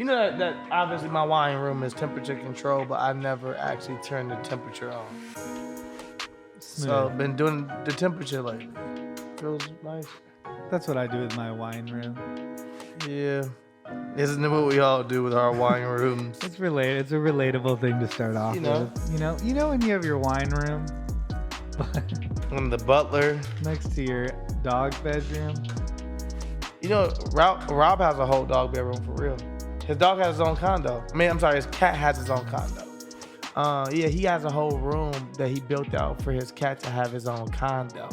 You know that obviously my wine room is temperature controlled, but I never actually turned the temperature on. So Smooth. been doing the temperature lately. Feels nice. That's what I do with my wine room. Yeah. Isn't it what we all do with our wine rooms? It's related. It's a relatable thing to start off with. You know when you have your wine room And the butler. next to your dog's bedroom. You know, Rob has a whole dog bedroom for real. His dog has his own condo. I mean, I'm sorry, his cat has his own condo. Yeah, he has a whole room that he built out for his cat to have his own condo.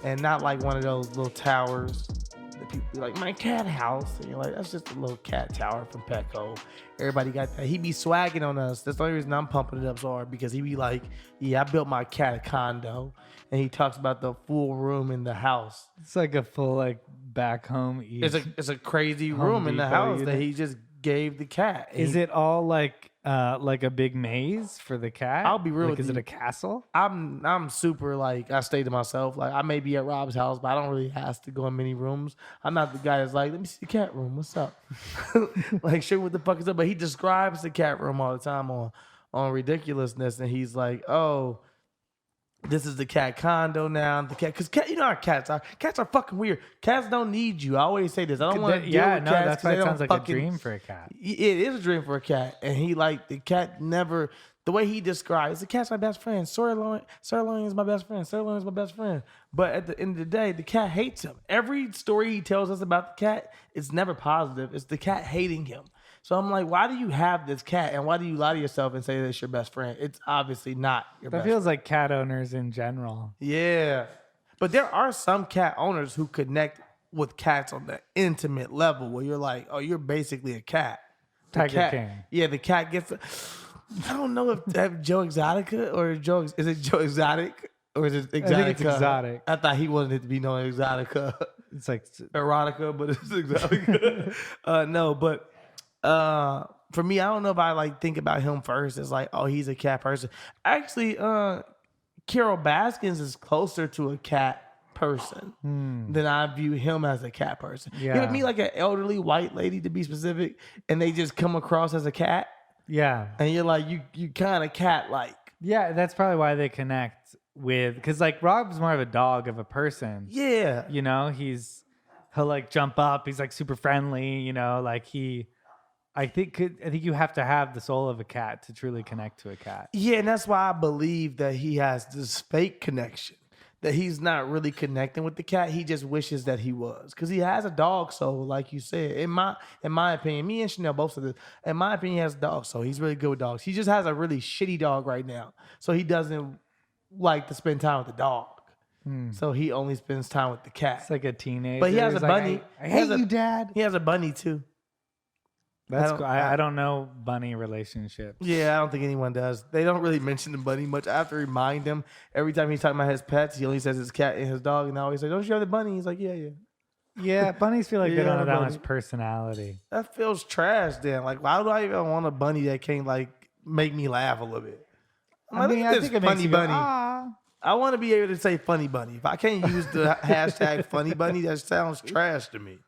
And not like one of those little towers that people be like, my cat house. And you're like, that's just a little cat tower from Petco. Everybody got that. He be swagging on us. That's the only reason I'm pumping it up so hard, because he be like, yeah, I built my cat a condo. And he talks about the full room in the house. It's like a full like back home. It's a crazy room in the house that he just gave the cat. Is it all like a big maze for the cat? I'll be real with Is you. it a castle? I'm super like, I stay to myself. Like I may be at Rob's house, but I don't really have to go in many rooms. I'm not the guy that's like, let me see the cat room. What's up? Like, sure, what the fuck is up? But he describes the cat room all the time on Ridiculousness, and he's like, oh, this is the cat condo now. The cat, because you know how cats are. Cats are fucking weird. Cats don't need you. I always say this. I don't want to deal with cats. That's why it sounds like fucking, a dream for a cat. It is a dream for a cat. And he like, the cat never, the way he describes, the cat's my best friend. Sirloin is my best friend. Sirloin is my best friend. But at the end of the day, the cat hates him. Every story he tells us about the cat, it's never positive. It's the cat hating him. So I'm like, why do you have this cat, and why do you lie to yourself and say that it's your best friend? It's obviously not your best friend. That feels like cat owners in general. Yeah. But there are some cat owners who connect with cats on the intimate level where you're like, oh, you're basically a cat. Tiger King. Yeah, the cat gets... I don't know if Joe Exotica or is it Joe Exotic or is it Exotica? I think it's Exotic. I thought he wanted it to be known Exotica. It's like... Erotica, but it's Exotica. No, but... for me, I don't know if I like think about him first as like, oh, he's a cat person. Actually, Carol Baskins is closer to a cat person than I view him as a cat person. Yeah. You know, me like an elderly white lady to be specific, and they just come across as a cat, Yeah. and you're like, you kind of cat like. Yeah, that's probably why they connect with, because like Rob's more of a dog of a person. Yeah. You know, he'll like jump up. He's like super friendly. You know, like I think you have to have the soul of a cat to truly connect to a cat. Yeah, and that's why I believe that he has this fake connection. That he's not really connecting with the cat. He just wishes that he was. Because he has a dog soul, like you said. In my opinion, me and Chanel both said this. In my opinion, he has a dog soul. He's really good with dogs. He just has a really shitty dog right now. So he doesn't like to spend time with the dog. So he only spends time with the cat. It's like a teenager. But he has a He's like, bunny. I hate you, Dad. He has a bunny too. That's cool. I don't know bunny relationships. Yeah, I don't think anyone does. They don't really mention the bunny much. I have to remind him every time he's talking about his pets. He only says his cat and his dog, and I always say, "Don't you have the bunny?" He's like, "Yeah." Yeah, bunnies feel like they Yeah, don't have that bunny. much personality. That feels trash. Then, like, why do I even want a bunny that can't like make me laugh a little bit? I mean, I think it makes you go, bunny. ah. I want to be able to say funny bunny. If I can't use the hashtag funny bunny, that sounds trash to me.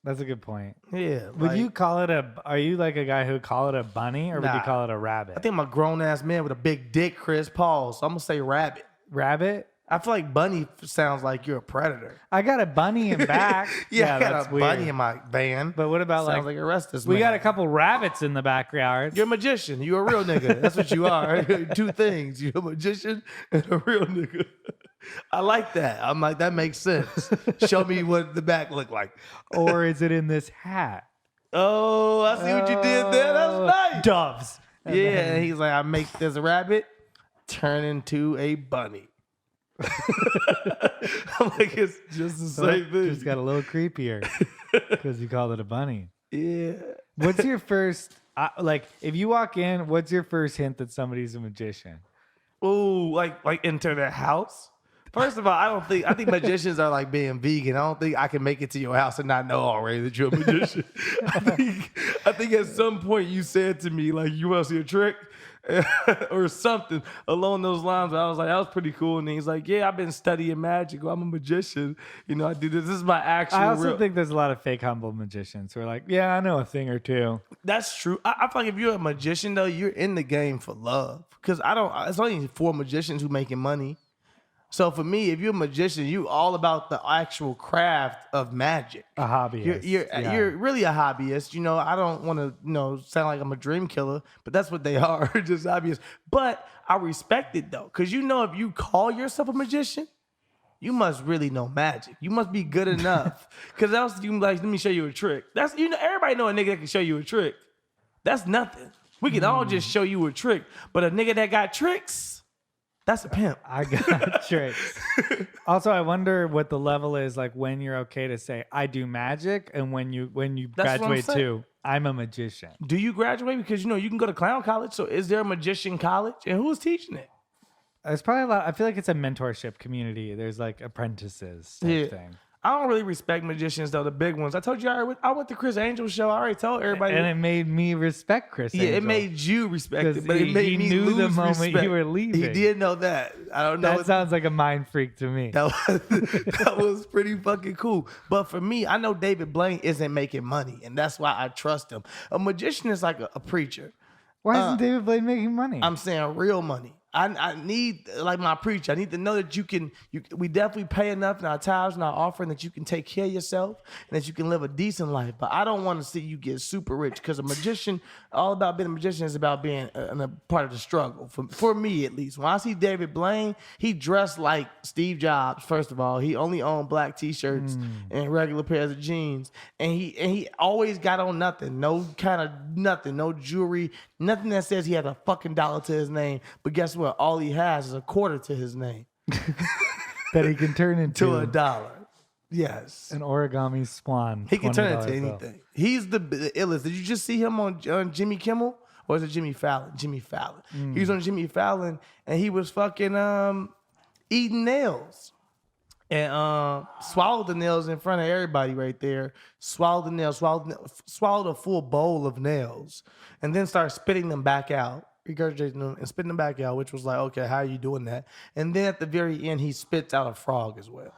That's a good point. Yeah. Would you call it are you like a guy who would call it a bunny, or would you Nah. call it a rabbit? I think I'm a grown ass man with a big dick, Chris Paul. So I'm gonna say rabbit. Rabbit? I feel like bunny sounds like you're a predator. I got a bunny in back. Yeah, I got that's a weird. bunny in my van. But what about Sounds like Arrestus we Man. got a couple rabbits in the backyard. You're a magician. You're a real nigga. That's what you are. Two things. You're a magician and a real nigga. I like that. I'm like, that makes sense. Show me what the back look like. Or is it in this hat? Oh, I see what you did there. That's nice. Doves. Yeah, and he's like, I make this rabbit turn into a bunny. I'm like, it's just the same thing. Just got a little creepier because you called it a bunny. Yeah. What's your first, if you walk in, what's your first hint that somebody's a magician? Ooh, like into their house? First of all, I think magicians are like being vegan. I don't think I can make it to your house and not know already that you're a magician. I think at some point you said to me, like, you want to see a trick? or something along those lines. I was like, that was pretty cool. And he's like, yeah, I've been studying magic. Well, I'm a magician. You know, I do this. This is my actual. I also think there's a lot of fake humble magicians who are like, yeah, I know a thing or two. That's true. I feel like if you're a magician though, you're in the game for love. Because it's only 4 magicians who making money. So for me, if you're a magician, you all about the actual craft of magic. A hobbyist. You're really a hobbyist. You know, I don't want to sound like I'm a dream killer, but that's what they are, just hobbyists. But I respect it though, because if you call yourself a magician, you must really know magic. You must be good enough. Because else you can be like, let me show you a trick. That's everybody know a nigga that can show you a trick. That's nothing. We can all just show you a trick. But a nigga that got tricks, that's a pimp. I got tricks. Also, I wonder what the level is like when you're okay to say I do magic, and when you graduate to I'm a magician. Do you graduate? Because you can go to clown college. So is there a magician college, and who's teaching it? There's probably a lot. I feel like it's a mentorship community. There's like apprentices type thing. I don't really respect magicians though, the big ones. I told you I went to Chris Angel's show. I already told everybody. And it made me respect Chris Angel. Yeah, it made you respect it, but it made me knew lose the moment respect. You were leaving. He did know that. I don't know. That sounds like a mind freak to me. That was pretty fucking cool. But for me, I know David Blaine isn't making money, and that's why I trust him. A magician is like a preacher. Why isn't David Blaine making money? I'm saying real money. I need, like my preacher, I need to know that we definitely pay enough in our tithes and our offering that you can take care of yourself and that you can live a decent life. But I don't want to see you get super rich, because a magician, all about being a magician is about being a part of the struggle. For me, at least. When I see David Blaine, he dressed like Steve Jobs, first of all. He only owned black t-shirts and regular pairs of jeans. And he always got on nothing. No kind of nothing. No jewelry. Nothing that says he had a fucking dollar to his name. But guess what? All he has is a quarter to his name. That he can turn into $1. Yes. An origami swan. He can turn into anything. He's the illest. Did you just see him on Jimmy Kimmel? Or is it Jimmy Fallon? Jimmy Fallon. He was on Jimmy Fallon and he was fucking eating nails. And swallowed the nails in front of everybody right there. Swallowed the nails, swallowed a full bowl of nails, and then started spitting them back out, regurgitating them and spitting them back out, which was like, okay, how are you doing that? And then at the very end, he spits out a frog as well.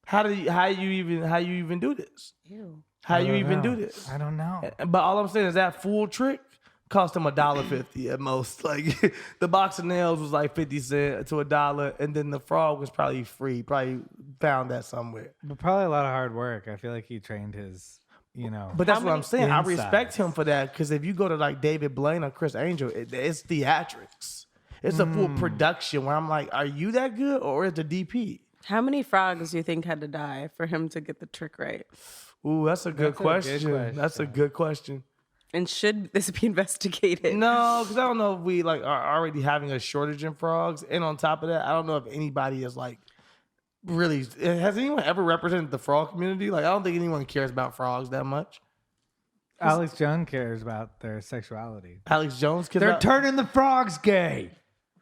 How you even do this? Ew. How you even do this? I don't know. But all I'm saying is that full trick cost him $1.50 at most. Like the box of nails was like 50 cents to $1, and then the frog was probably free. Probably found that somewhere. But probably a lot of hard work. I feel like he trained his, But that's what I'm saying. I respect him for that, because if you go to like David Blaine or Chris Angel, it's theatrics. It's a full production where I'm like, are you that good, or is the DP? How many frogs do you think had to die for him to get the trick right? Ooh, that's a good question. That's a good question. And should this be investigated? No, because I don't know if we like are already having a shortage in frogs. And on top of that, I don't know if anybody is like really, has anyone ever represented the frog community? Like, I don't think anyone cares about frogs that much. Alex Jones cares about their sexuality. Alex Jones cares They're turning the frogs gay.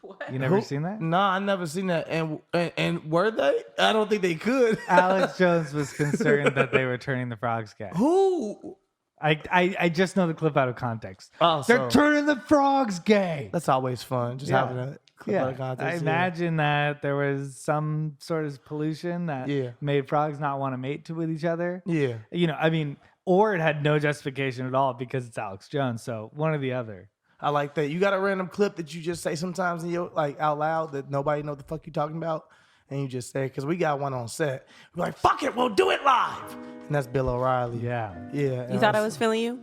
What? You never seen that? No, I never seen that. And were they? I don't think they could. Alex Jones was concerned that they were turning the frogs gay. Who? I just know the clip out of context. Oh, they're turning the frogs gay. That's always fun. Just having a clip out of context. I imagine that there was some sort of pollution that made frogs not want to mate with each other. Yeah. Or it had no justification at all because it's Alex Jones. So one or the other. I like that. You got a random clip that you just say sometimes in your, like, out loud that nobody know what the fuck you talking about, and you just say, because we got one on set. We're like, fuck it, we'll do it live. And that's Bill O'Reilly. Yeah. Yeah. You thought I was feeling you?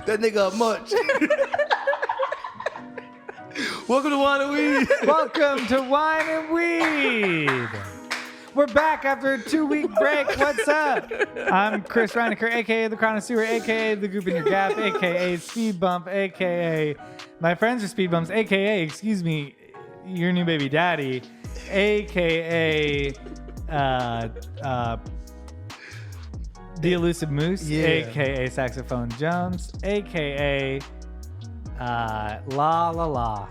That nigga much. Welcome to Wine and Weed. Welcome to Wine and Weed. We're back after a 2-week break. What's up? I'm Chris Reinecker, a.k.a. The Connoisseur, a.k.a. The Goop in Your Gap, a.k.a. Speed Bump, a.k.a. My Friends Are Speed Bumps, a.k.a. Excuse me, Your New Baby Daddy, a.k.a. The Elusive Moose, a.k.a. Saxophone Jones, a.k.a. La La La.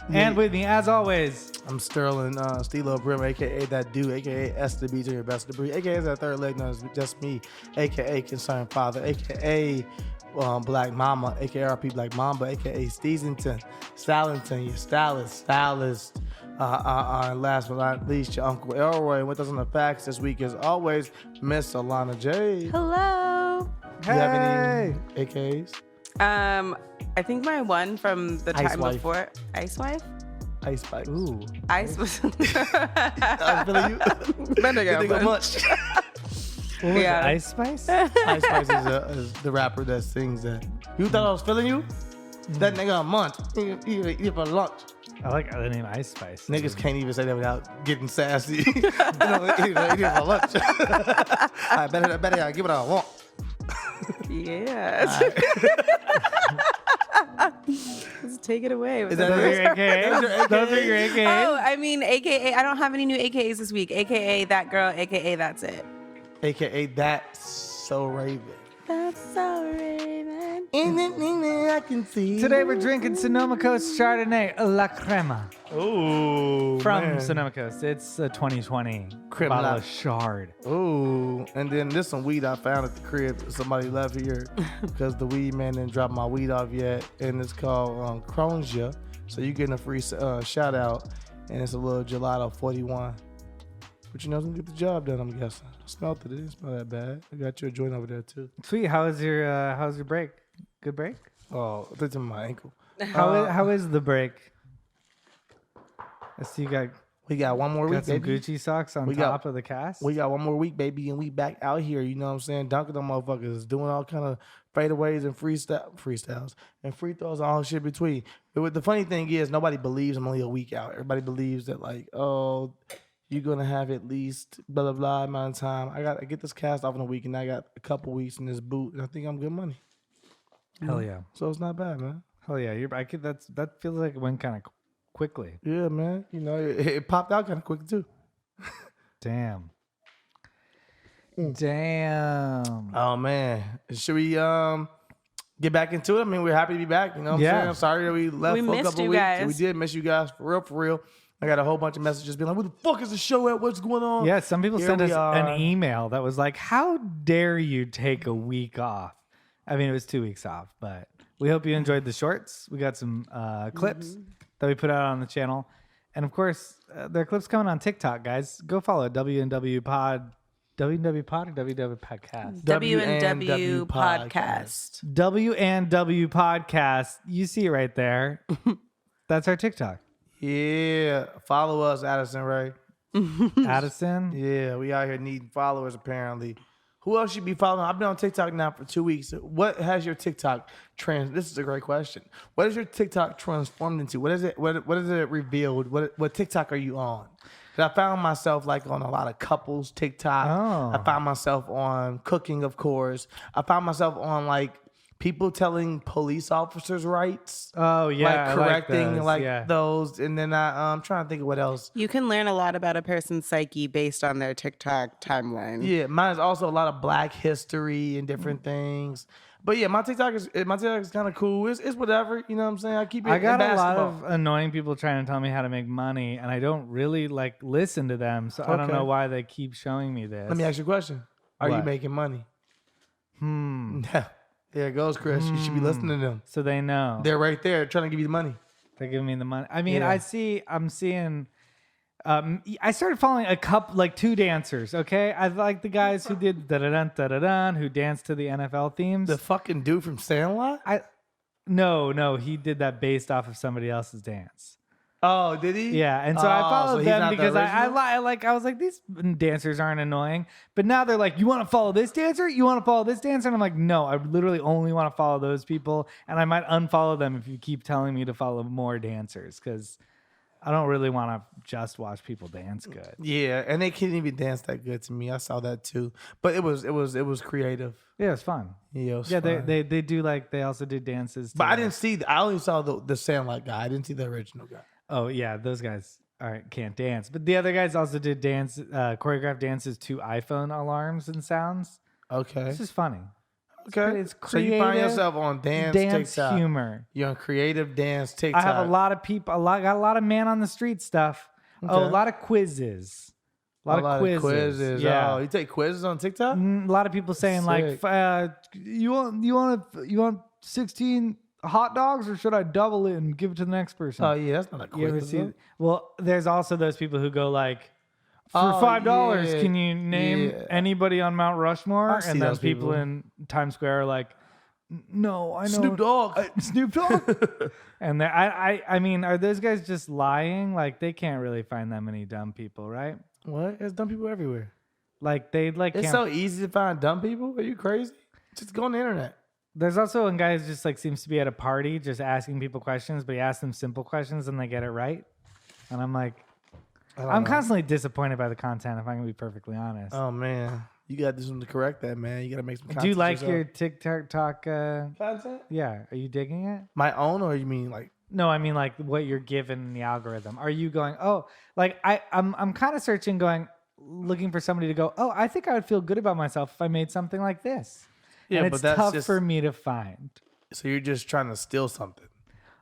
And with me, as always, I'm Sterling Steelo Brim, a.k.a. That Dude, a.k.a. S to B to your best to breed, a.k.a. That Third Leg, no, it's just me, a.k.a. Concerned Father, a.k.a. Black Mama, aka RP Black Mamba, aka Steezington, Stallington, your stylist. And last but not least, your Uncle Elroy. With us on the facts this week, as always, Miss Alana J. Hello. Do you have any AKAs? I think my one from the Ice time wife. before, Ice Wife. Ice Spice. Ooh. Ice was. I'm feeling you. Better You think go. of much. What was Yeah. it, Ice Spice? Ice Spice is the rapper that sings that. You thought I was feeling you? That nigga a month. Eat for lunch. I like the name Ice Spice. Niggas can't even say that without getting sassy. Eat for lunch. I better give it all I want. Yes. Let's take it away. Is Those are your AKAs? Those are your AKAs? Oh, I mean, AKA. I don't have any new AKAs this week. AKA that girl. AKA that's it. AKA That's So Raven. That's so Raven. I can see. Today we're drinking Sonoma Coast Chardonnay La Crema Ooh, from man. Sonoma Coast. It's a 2020 Creme bottle La- of Chard. Ooh, and then this some weed I found at the crib. Somebody left here because the weed man didn't drop my weed off yet, and it's called Cronja. So you getting a free shout out, and it's a little gelato 41. But you know, it's gonna get the job done. I'm guessing. I smelled it. It didn't smell that bad. I got you a joint over there too. Sweet. How's your break? Good break? Oh, it's in my ankle. How is the break? I see you We got one more week, got some baby. Gucci socks on We top got- of the cast. We got one more week, baby, and we back out here. You know what I'm saying? Dunking them motherfuckers, doing all kind of fadeaways and freestyles and free throws and all shit between. But the funny thing is, nobody believes I'm only a week out. Everybody believes that like, oh, you're gonna have at least blah blah blah amount of time. I get this cast off in a week, and I got a couple weeks in this boot, and I think I'm good money. Hell yeah. So it's not bad, man. Hell yeah. That feels like it went kind of quickly. Yeah, man. You know, it popped out kind of quick too. Damn. Damn. Oh man, should we get back into it? I mean, we're happy to be back. You know what I'm saying? I'm sorry that we left We for a missed couple you weeks. guys. We did miss you guys for real. I got a whole bunch of messages being like, "Where the fuck is the show at? What's going on?" Yeah, some people Here sent we us are. an email that was like, "How dare you take a week off?" I mean, it was 2 weeks off, but we hope you enjoyed the shorts. We got some clips that we put out on the channel, and of course, there are clips coming on TikTok. Guys, go follow WNW Pod, WNW Pod or WW Podcast. WNW podcast. WNW Podcast. You see it right there. That's our TikTok. Yeah, follow us, Addison Ray. Addison. Yeah, we out here needing followers apparently. Who else should be following? I've been on TikTok now for 2 weeks. What has your TikTok This is a great question. What is your TikTok transformed into? What is it? What is it revealed? What TikTok are you on? 'Cause I found myself like on a lot of couples TikTok. Oh. I found myself on cooking, of course. I found myself on like people telling police officers rights. Oh yeah, I like correcting yeah. those. And then I'm trying to think of what else. You can learn a lot about a person's psyche based on their TikTok timeline. Yeah, mine is also a lot of Black history and different things. But yeah, my TikTok is kind of cool. It's whatever, you know what I'm saying. I keep it. I got in a lot basketball. of annoying people trying to tell me how to make money, and I don't really like listen to them, so I don't Okay. know why they keep showing me this. Let me ask you a question. Are you What? making money? There it goes, Chris. You should be listening to them. So they know They're right there trying to give you the money. they're giving me the money. I mean, Yeah. I'm seeing. I started following a couple, like 2 dancers. Okay, I like the guys who did da da da da da who danced to the NFL themes. The fucking dude from Sandlot? No, he did that based off of somebody else's dance. Oh, did he? Yeah, and so I Oh, followed he's them not the because I original? was like, these dancers aren't annoying. But now they're like, you want to follow this dancer? You want to follow this dancer? And I'm like, no, I literally only want to follow those people. And I might unfollow them if you keep telling me to follow more dancers because I don't really want to just watch people dance good. Yeah, and they can't even dance that good to me. I saw that too. But it was creative. Yeah, it's fun. Yeah, it was Yeah, fun. they do like, they also did dances. But to, I didn't see. I only saw the Sandlot guy. I didn't see the original guy. Oh yeah, those guys can't dance. But the other guys also did choreographed dances to iPhone alarms and sounds. Okay. This is funny. Okay. It's So you find creative yourself on dance TikTok. humor. You're on creative dance TikTok. I have a lot of people. Got a lot of man on the street stuff. Oh, a Okay. lot of quizzes. A lot of quizzes. quizzes. Yeah. Oh, you take quizzes on TikTok? A lot of people saying Sick. like, you want 16 hot dogs, or should I double it and give it to the next person? Oh yeah, that's not a You ever quiz. see? Well, there's also those people who go like, for Oh, $5, yeah. can you name Yeah. anybody on Mount Rushmore? I see And then those people people. in Times Square are like, no, I know Snoop Dogg. Snoop Dogg. And I mean, are those guys just lying? Like they can't really find that many dumb people, right? What? There's dumb people everywhere. Like they like. It's can't- so easy to find dumb people. Are you crazy? Just go on the internet. There's also a guy who just like seems to be at a party, just asking people questions, but he asks them simple questions and they get it right. And I'm like, I'm constantly disappointed by the content, if I can be perfectly honest. Oh man, you got to do something to correct that, man. You got to make some content. Do you like yourself. your TikTok? content? Yeah, are you digging it? My own, or you mean like? No, I mean like what you're given in the algorithm. Are you going, oh, like I'm kind of searching, looking for somebody to go, oh, I think I would feel good about myself if I made something like this. Yeah, And but it's that's tough just for me to find. So you're just trying to steal something.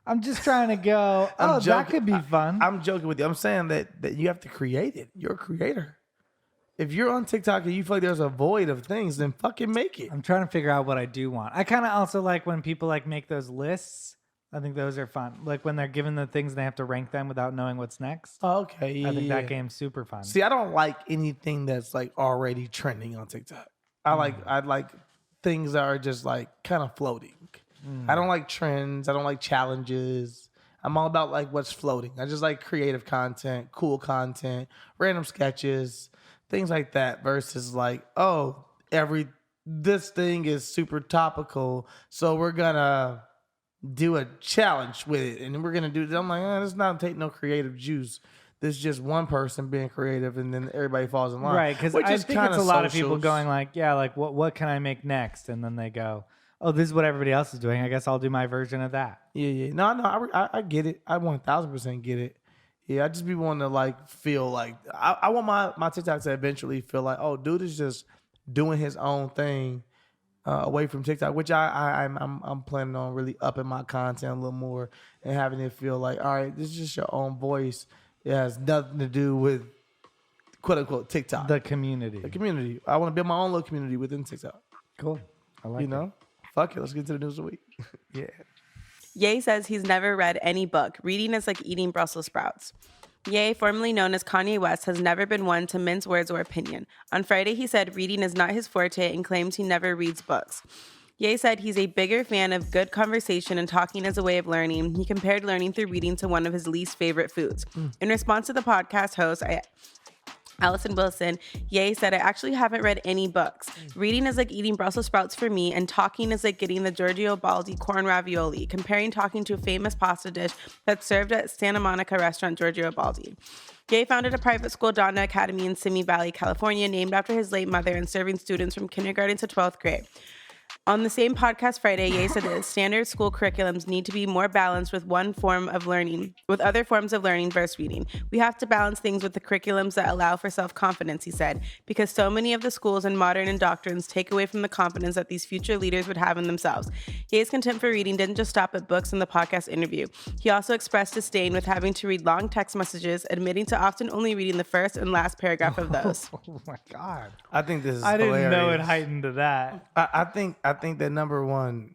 I'm just trying to go, oh, that could be fun. I'm joking with you. I'm saying that you have to create it. You're a creator. If you're on TikTok and you feel like there's a void of things, then fucking make it. I'm trying to figure out what I do want. I kind of also like when people like make those lists. I think those are fun. Like when they're given the things and they have to rank them without knowing what's next. Oh, okay. I think yeah. that game's super fun. See, I don't like anything that's like already trending on TikTok. I like things that are just like kind of floating. I don't like trends. I don't like challenges. I'm all about like what's floating. I just like creative content, cool content, random sketches, things like that versus like, oh, this thing is super topical, so we're gonna do a challenge with it and we're gonna do this. I'm like, this not take no creative juice. This is just one person being creative and then everybody falls in line. Right, because I think it's a lot of people going like, yeah, like what can I make next? And then they go, oh, this is what everybody else is doing. I guess I'll do my version of that. Yeah. No, I get it. I 1000% get it. Yeah, I just be wanting to like feel like I want my TikTok to eventually feel like, oh, dude is just doing his own thing away from TikTok, which I'm planning on really upping my content a little more and having it feel like, all right, this is just your own voice. It has nothing to do with quote unquote TikTok. The community. I want to build my own little community within TikTok. Cool. I like it. Fuck it. Let's get to the news of the week. Yeah. Ye says he's never read any book. Reading is like eating Brussels sprouts. Ye, formerly known as Kanye West, has never been one to mince words or opinion. On Friday, he said reading is not his forte and claims he never reads books. Ye said he's a bigger fan of good conversation and talking as a way of learning. He compared learning through reading to one of his least favorite foods. In response to the podcast host, Allison Wilson, Ye said, I actually haven't read any books. Reading is like eating Brussels sprouts for me, and talking is like getting the Giorgio Baldi corn ravioli, comparing talking to a famous pasta dish that's served at Santa Monica restaurant Giorgio Baldi. Ye founded a private school, Donna Academy, in Simi Valley, California, named after his late mother and serving students from kindergarten to 12th grade. On the same podcast Friday, Ye said that standard school curriculums need to be more balanced with other forms of learning versus reading. We have to balance things with the curriculums that allow for self-confidence, he said, because so many of the schools and modern doctrines take away from the confidence that these future leaders would have in themselves. Ye's contempt for reading didn't just stop at books in the podcast interview. He also expressed disdain with having to read long text messages, admitting to often only reading the first and last paragraph of those. Oh my God. I think this is I didn't hilarious. know it heightened to that. I think that number one,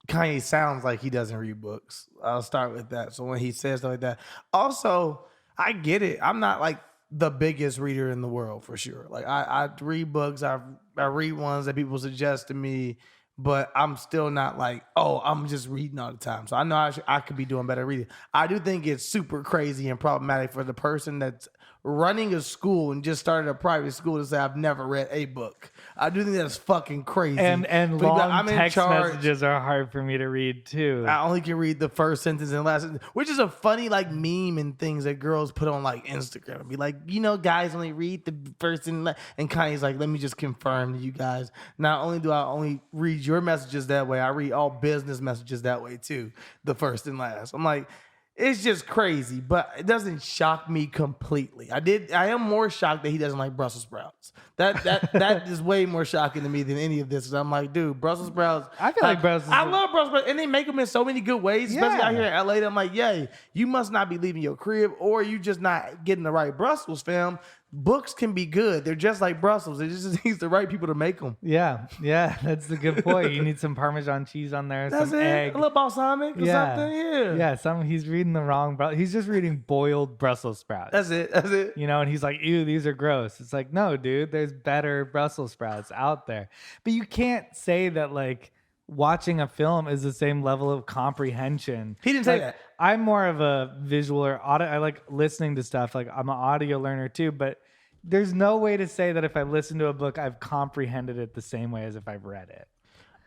Kanye sounds like he doesn't read books. I'll start with that. So when he says stuff like that, also I get it. I'm not like the biggest reader in the world for sure. Like I read books. I read ones that people suggest to me, but I'm still not like, oh, I'm just reading all the time. So I know I could be doing better reading. I do think it's super crazy and problematic for the person that's running a school and just started a private school to say I've never read a book. I do think that's fucking crazy. And But long I'm in text charge. messages are hard for me to read too. I only can read the first sentence and last sentence, which is a funny like meme and things that girls put on like Instagram. Be like, guys only read the first and Kanye's like, let me just confirm to you guys. Not only do I only read your messages that way, I read all business messages that way too. The first and last. I'm like, it's just crazy, but it doesn't shock me completely. I am more shocked that he doesn't like Brussels sprouts. That is way more shocking to me than any of this. I'm like, dude, Brussels sprouts. I feel like Brussels I love Brussels sprouts, and they make them in so many good ways, especially Yeah. out here in LA. I'm like, yay, you must not be leaving your crib, or you just not getting the right Brussels, fam. books can be good. They're just like Brussels. It just needs the right people to make them. Yeah, that's the good point. You need some Parmesan cheese on there, That's some it. egg. A little balsamic or something. Yeah. He's reading the wrong. He's just reading boiled Brussels sprouts. That's it. You know, and he's like, ew, these are gross. It's like, no, dude, there's better Brussels sprouts out there. But you can't say that like watching a film is the same level of comprehension. He didn't say that. I'm more of a visual or audio. I like listening to stuff. Like I'm an audio learner too, but there's no way to say that if I listen to a book, I've comprehended it the same way as if I've read it.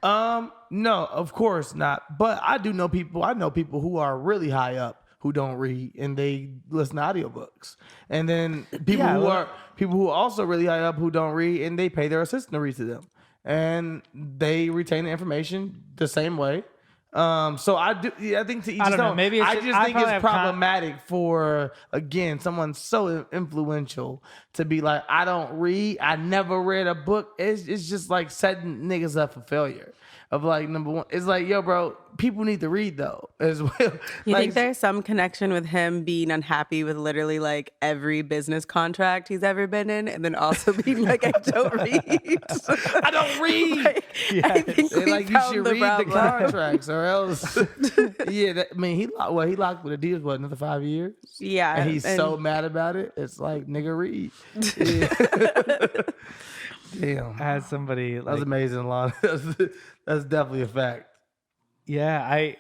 No, of course not. But I do know people. I know people who are really high up who don't read and they listen to audiobooks. And then people who are also really high up who don't read and they pay their assistant to read to them. And they retain the information the same way. So I do. I think to each his own. Maybe I just think it's problematic for again someone so influential to be like, I don't read. I never read a book. It's just like setting niggas up for failure. Of like number one, it's like, yo, bro, people need to read though as well. You like, think there's some connection with him being unhappy with literally like every business contract he's ever been in, and then also being like, I don't read. I don't read. I think we like you found should the read problem. the contracts or else. He locked with Adidas what another 5 years. Yeah, and he's so mad about it. It's like, nigga, read. Yeah. Damn, As somebody, that's amazing, Lon. That's definitely a fact. Yeah,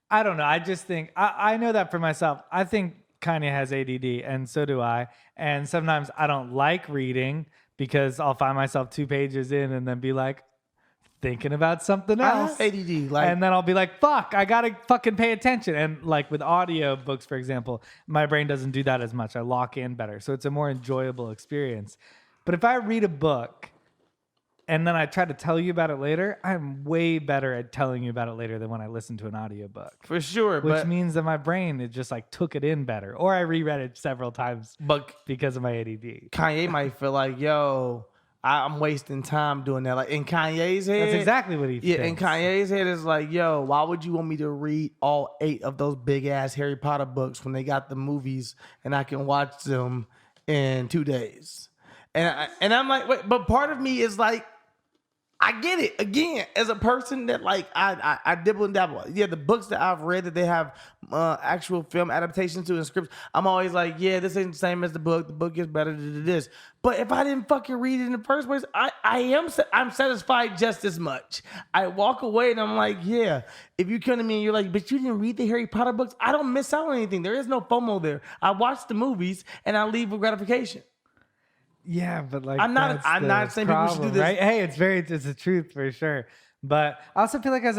I don't know. I just think I know that for myself. I think Kanye has ADD, and so do I. And sometimes I don't like reading because I'll find myself 2 pages in and then be like thinking about something else. I have ADD, and then I'll be like, "Fuck, I gotta fucking pay attention." And like with audio books, for example, my brain doesn't do that as much. I lock in better, so it's a more enjoyable experience. But if I read a book and then I try to tell you about it later, I'm way better at telling you about it later than when I listen to an audiobook. For sure. Which means that my brain, it just like took it in better. Or I reread it several times because of my ADD. Kanye might feel like, yo, I'm wasting time doing that. Like in Kanye's head. That's exactly what he thinks. Yeah, in Kanye's head is like, yo, why would you want me to read all 8 of those big ass Harry Potter books when they got the movies and I can watch them in 2 days? And I'm like, wait, but part of me is like, I get it. Again, as a person that like I dibble and dabble. Yeah, the books that I've read that they have actual film adaptations to and scripts, I'm always like, yeah, this ain't the same as the book. The book is better than this. But if I didn't fucking read it in the first place, I'm satisfied just as much. I walk away and I'm like, yeah. If you come to me and you're like, but you didn't read the Harry Potter books, I don't miss out on anything. There is no FOMO there. I watch the movies and I leave with gratification. Yeah, but like I'm not saying people should do this. Right? Hey, it's the truth for sure. But I also feel like as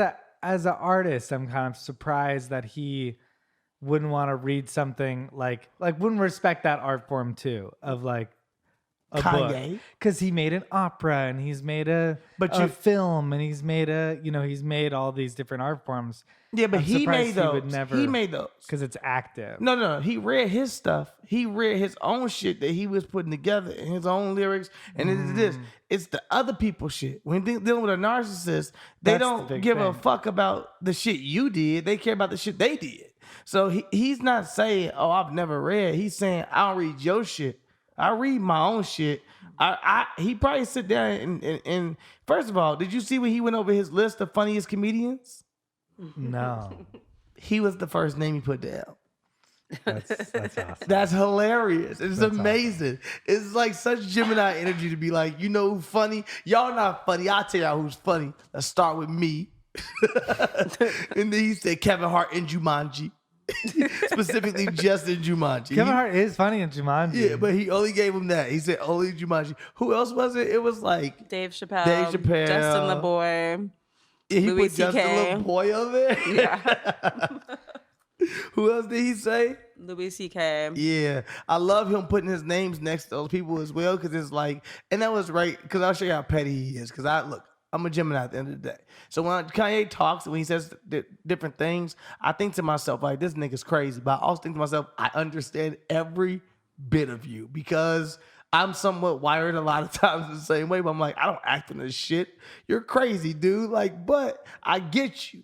an artist, I'm kind of surprised that he wouldn't want to read something like wouldn't respect that art form too of like a Kanye. book, because he made an opera and he's made a film and he's made all these different art forms. Yeah, but he made those. He made those because it's active. No. He read his stuff. He read his own shit that he was putting together in his own lyrics. And it's this. It's the other people's shit. When you're dealing with a narcissist, they don't give a fuck about the shit you did. They care about the shit they did. So he's not saying, "Oh, I've never read." He's saying, "I don't read your shit. I read my own shit." He probably sit down and first of all, did you see when he went over his list of funniest comedians? No. He was the first name he put down. That's awesome. That's hilarious. It's amazing. Awesome. It's like such Gemini energy to be like, you know who's funny? Y'all not funny. I'll tell y'all who's funny. Let's start with me. And then he said Kevin Hart in Jumanji. Specifically just in Jumanji. Kevin Hart is funny in Jumanji. Yeah, but he only gave him that. He said only Jumanji. Who else was it? It was like Dave Chappelle. Justin the Boy. Yeah, he Louis put Justin C.K. the Boy on there. Yeah. Who else did he say? Louis C.K. Yeah. I love him putting his names next to those people as well, because it's like, and that was right, because I'll show you how petty he is, because I'm a Gemini at the end of the day. So when Kanye talks, when he says different things, I think to myself, like, this nigga's crazy. But I also think to myself, I understand every bit of you, because I'm somewhat wired a lot of times the same way. But I'm like, I don't act on this shit. You're crazy, dude. Like, but I get you.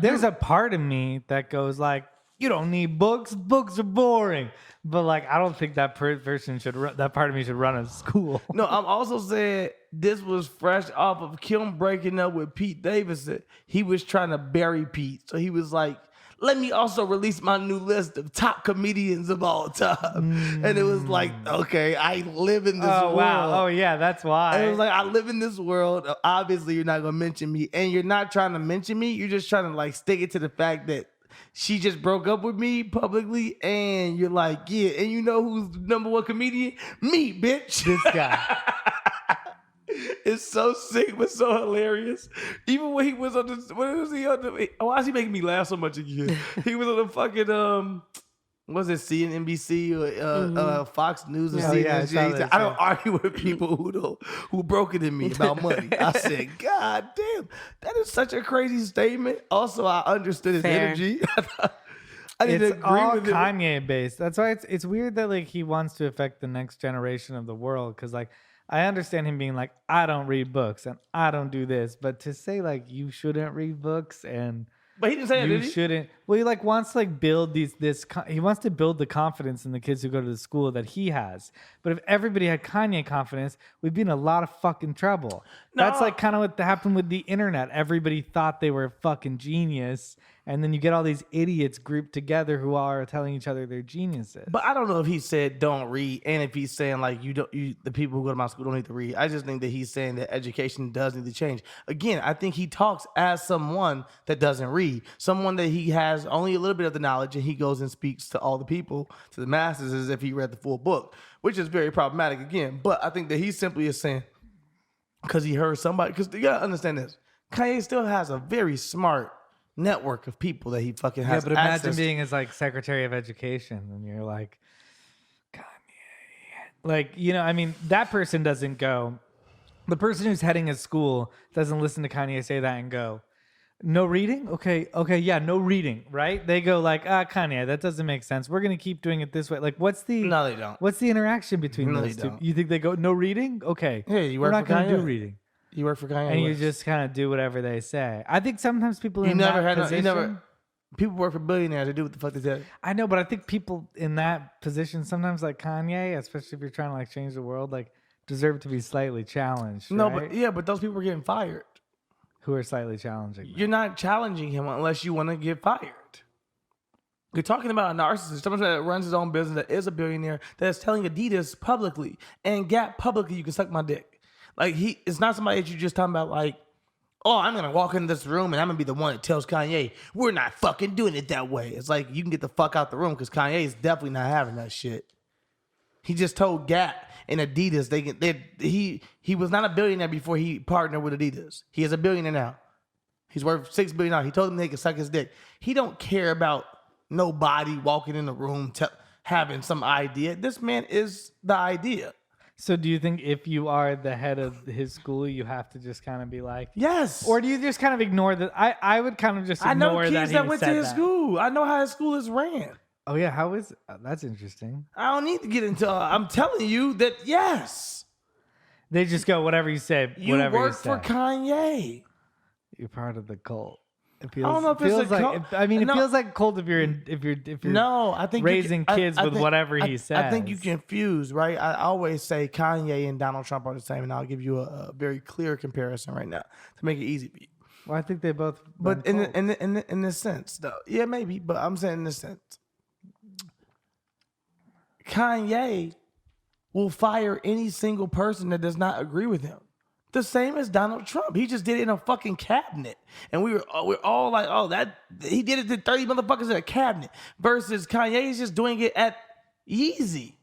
There's a part of me that goes like, you don't need books. Books are boring. But like, I don't think that person should that part of me should run a school. No, I'm also saying this was fresh off of Kim breaking up with Pete Davidson. He was trying to bury Pete. So he was like, let me also release my new list of top comedians of all time. And it was like, okay, I live in this world. Wow. Oh, yeah, that's why. And it was like, I live in this world. Obviously, you're not going to mention me. And you're not trying to mention me. You're just trying to like stick it to the fact that she just broke up with me publicly. And you're like, yeah. And you know who's the number one comedian? Me, bitch. This guy. It's so sick, but so hilarious. Even when he was on the, what was he on the? Why is he making me laugh so much again? He was on the fucking was it CNBC or Fox News or CNN? I don't argue with people who broken than me about money. I said, God damn, that is such a crazy statement. Also, I understood his energy. I didn't agree all with it. Kanye based. That's why it's weird that like he wants to affect the next generation of the world, because like I understand him being like, I don't read books and I don't do this, but to say like you shouldn't read books and But he didn't say that, did he? Shouldn't. Well, he like wants to like build he wants to build the confidence in the kids who go to the school that he has. But if everybody had Kanye confidence, we'd be in a lot of fucking trouble. No. That's like kind of what happened with the internet. Everybody thought they were a fucking genius. And then you get all these idiots grouped together who are telling each other they're geniuses. But I don't know if he said don't read, and if he's saying like the people who go to my school don't need to read. I just think that he's saying that education does need to change. Again, I think he talks as someone that doesn't read, someone that he has only a little bit of the knowledge, and he goes and speaks to all the people, to the masses, as if he read the full book, which is very problematic again. But I think that he simply is saying because he heard somebody. Because you gotta understand this, Kanye still has a very smart network of people that he fucking has. Yeah, but imagine access being his like Secretary of Education and you're like, Kanye. Like, you know, I mean, that person doesn't go. The person who's heading his school doesn't listen to Kanye say that and go, no reading? Okay, yeah, no reading, right? They go like, Kanye, that doesn't make sense. We're gonna keep doing it this way. Like, what's the No, they don't. What's the interaction between No, those they two? don't. You think they go no reading? Okay, Yeah, you we're work not for gonna do Kanye. reading. You work for Kanye, And you West. just kind of do whatever they say. I think sometimes people in never that had position. People work for billionaires. They do what the fuck they tell you. I know, but I think people in that position, sometimes like Kanye, especially if you're trying to like change the world, like deserve to be slightly challenged. No, right? but those people are getting fired. Who are slightly challenging. You're not challenging him unless you want to get fired. You're talking about a narcissist, someone that runs his own business, that is a billionaire, that is telling Adidas publicly and Gap publicly, you can suck my dick. Like it's not somebody that you just talking about like, oh, I'm gonna walk in this room and I'm gonna be the one that tells Kanye we're not fucking doing it that way. It's like you can get the fuck out the room because Kanye is definitely not having that shit. He just told Gap and Adidas he was not a billionaire before he partnered with Adidas. He is a billionaire now. He's worth $6 billion. He told them they could suck his dick. He don't care about nobody walking in the room having some idea. This man is the idea. So do you think if you are the head of his school, you have to just kind of be like, yes? Or do you just kind of ignore that? I would kind of just ignore I know that kids he that went to said his that. school. I know how his school is ran. Oh yeah, how is that's interesting. I don't need to get into. I'm telling you that yes, They just go whatever you say. you Whatever work you say. for Kanye. You're part of the cult. It feels, I don't know if it's feels a like, cult. it No. feels like a cult if you're No, I think raising kids with whatever he says. I think you confused, right? I always say Kanye and Donald Trump are the same, and I'll give you a very clear comparison right now to make it easy for you. Well, I think they both. But run cults. in this sense, though, yeah, maybe. But I'm saying in this sense, Kanye will fire any single person that does not agree with him. The same as Donald Trump. He just did it in a fucking cabinet. And we're all like, oh, that he did it to 30 motherfuckers in a cabinet. Versus Kanye's just doing it at Yeezy.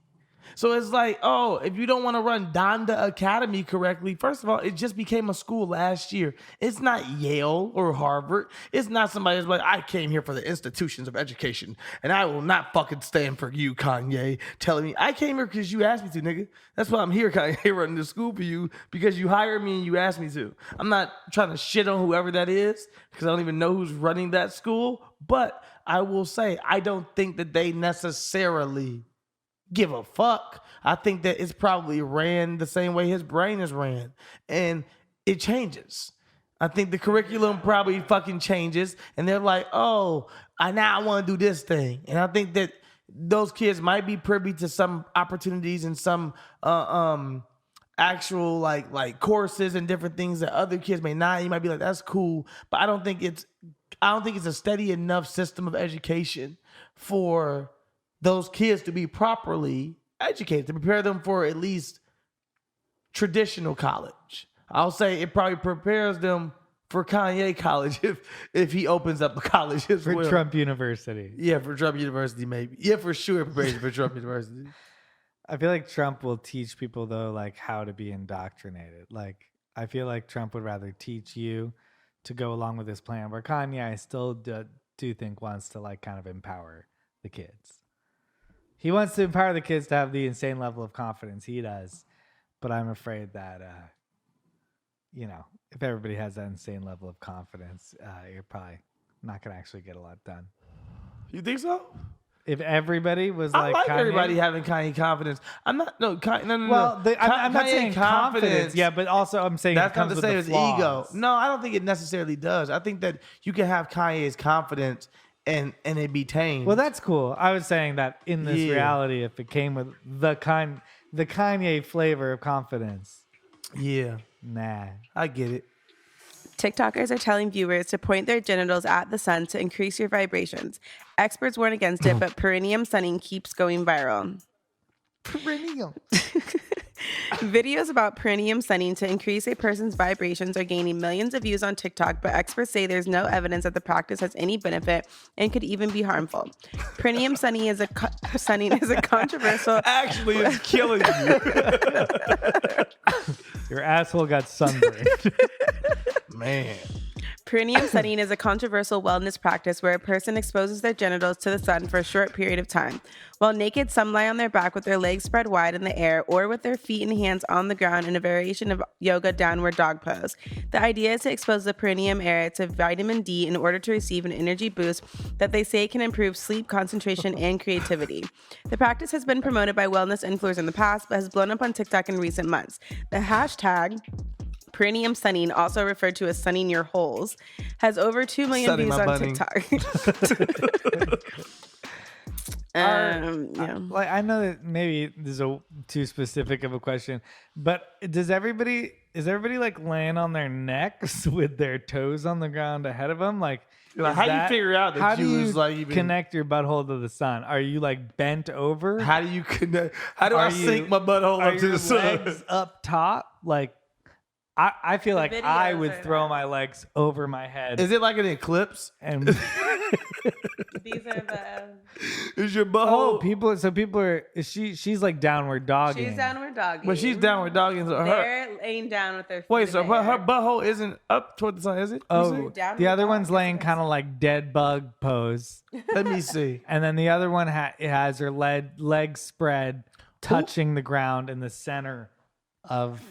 So it's like, oh, if you don't want to run Donda Academy correctly, first of all, it just became a school last year. It's not Yale or Harvard. It's not somebody that's like, I came here for the institutions of education, and I will not fucking stand for you, Kanye, telling me, I came here because you asked me to, nigga. That's why I'm here, Kanye, running the school for you, because you hired me and you asked me to. I'm not trying to shit on whoever that is, because I don't even know who's running that school, but I will say, I don't think that they necessarily give a fuck. I think that it's probably ran the same way his brain is ran, and it changes. I think the curriculum probably fucking changes, and they're like, oh, now I want to do this thing. And I think that those kids might be privy to some opportunities and some actual like courses and different things that other kids may not. You might be like, that's cool, but I don't think it's a steady enough system of education for those kids to be properly educated, to prepare them for at least traditional college. I'll say it probably prepares them for Kanye college if he opens up a college as well. For Trump University. Yeah, for Trump University, maybe. Yeah, for sure, it prepares you for Trump University. I feel like Trump will teach people, though, like how to be indoctrinated. Like, I feel like Trump would rather teach you to go along with his plan, where Kanye, I still do think wants to like kind of empower the kids. He wants to empower the kids to have the insane level of confidence he does. But I'm afraid that, if everybody has that insane level of confidence, you're probably not going to actually get a lot done. You think so? If everybody was I like Kanye, everybody having Kanye confidence. I'm not, no. Well, I'm not saying confidence. Yeah, but also I'm saying that's not to say his ego. No, I don't think it necessarily does. I think that you can have Kanye's confidence and it be tamed. Well, that's cool. I was saying that in this reality, if it came with the Kanye flavor of confidence. Yeah. Nah. I get it. TikTokers are telling viewers to point their genitals at the sun to increase your vibrations. Experts warn against it, but perineum sunning keeps going viral. Perineum. Videos about perineum sunning to increase a person's vibrations are gaining millions of views on TikTok, but experts say there's no evidence that the practice has any benefit and could even be harmful. Perineum sunning is a controversial. Actually, it's killing you. Your asshole got sunburned. Man. Perineum sunning is a controversial wellness practice where a person exposes their genitals to the sun for a short period of time. While naked, some lie on their back with their legs spread wide in the air or with their feet and hands on the ground in a variation of yoga downward dog pose. The idea is to expose the perineum area to vitamin D in order to receive an energy boost that they say can improve sleep, concentration, and creativity. The practice has been promoted by wellness influencers in the past, but has blown up on TikTok in recent months. The hashtag perineum sunning, also referred to as sunning your holes, has over 2 million views on TikTok. Like, I know that maybe this is too specific of a question, but is everybody like laying on their necks with their toes on the ground ahead of them? Like how do you figure out that how do you like connect your butthole to the sun? Are you like bent over? How do you connect? How do I sink my butthole up to the sun? Legs up top? Like I feel like I would throw my legs over my head. Is it like an eclipse? These And are the. Is your butthole? People are. She's like downward dogging. She's downward dogging. But she's downward dogging. So they're laying down with their feet. Wait, so her butthole isn't up toward the sun, is it? Oh, the other one's laying kind of like dead bug pose. Let me see. And then the other one has her legs spread, touching the ground in the center of.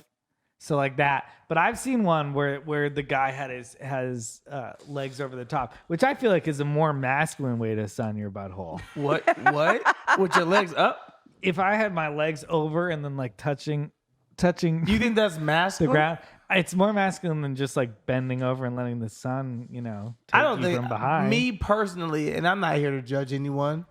So like that, but I've seen one where the guy had his legs over the top, which I feel like is a more masculine way to sun your butthole. What? With your legs up? If I had my legs over and then like touching, you think that's masculine? The ground, it's more masculine than just like bending over and letting the sun, take I don't you think from behind. Me personally, and I'm not here to judge anyone.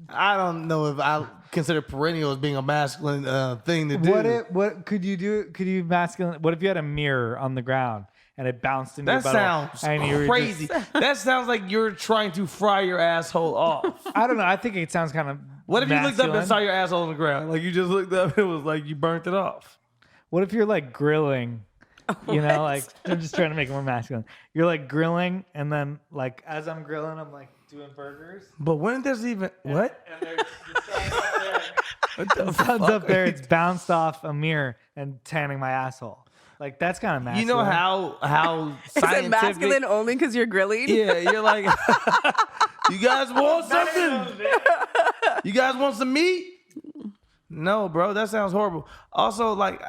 I don't know if I consider perennial as being a masculine thing to do. What could you do? Could you masculine? What if you had a mirror on the ground and it bounced into your butthole? That sounds crazy. That sounds like you're trying to fry your asshole off. I don't know. I think it sounds kind of. What if you masculine. looked up and saw your asshole on the ground? Like you just looked up, it was like you burnt it off. What if you're like grilling? Like I'm just trying to make it more masculine. You're like grilling, and then like as I'm grilling, I'm like doing burgers. But when there's even what? And there's the sun's up there. It's bounced off a mirror and tanning my asshole. Like that's kind of masculine. You know how scientific? Is it masculine only because you're grilling? Yeah, you're like, you guys want something? You guys want some meat? No, bro, that sounds horrible. Also, like,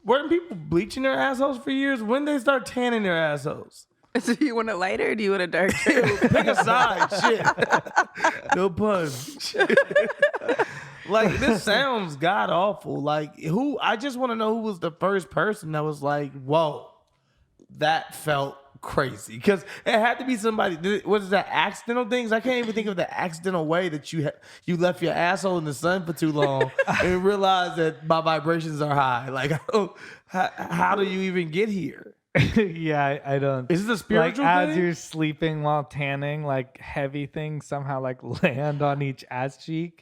weren't people bleaching their assholes for years? When they start tanning their assholes? So do you want a lighter or do you want a darker? Pick a side, shit. No pun. Like, this sounds god awful. Like, I just want to know who was the first person that was like, whoa, that felt crazy because it had to be somebody. What is that? Accidental things? I can't even think of the accidental way that you left your asshole in the sun for too long and realized that my vibrations are high. Like, how do you even get here? Yeah, I don't. Is this a spiritual as thing? you're sleeping while tanning, like heavy things somehow like land on each ass cheek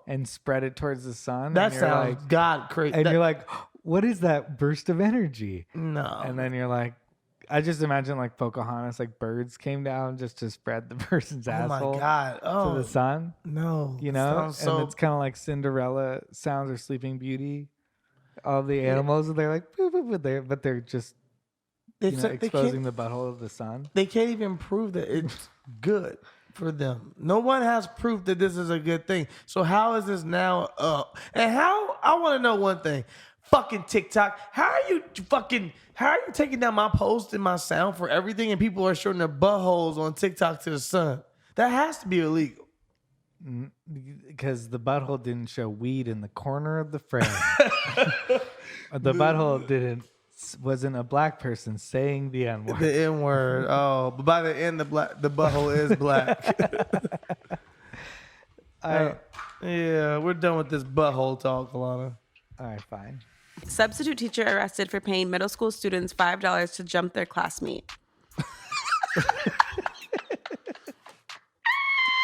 and spread it towards the sun. That and sounds like, God crazy. And you're like, what is that burst of energy? No. And then you're like, I just imagine like Pocahontas, like birds came down just to spread the person's asshole my God. to the sun. No. You know? Sounds so... And it's kind of like Cinderella sounds or Sleeping Beauty. All the animals, they're like, boop, boop, but they're just exposing the butthole of the sun. They can't even prove that it's good for them. No one has proof that this is a good thing. So how is this now up? And how, I want to know one thing. Fucking TikTok. How are you taking down my post and my sound for everything and people are showing their buttholes on TikTok to the sun? That has to be illegal. Because the butthole didn't show weed in the corner of the frame. The butthole wasn't a black person saying the N-word. The N-word. Oh, but by the end, the butthole is black. Yeah, we're done with this butthole talk, Alana. All right, fine. Substitute teacher arrested for paying middle school students $5 to jump their classmate.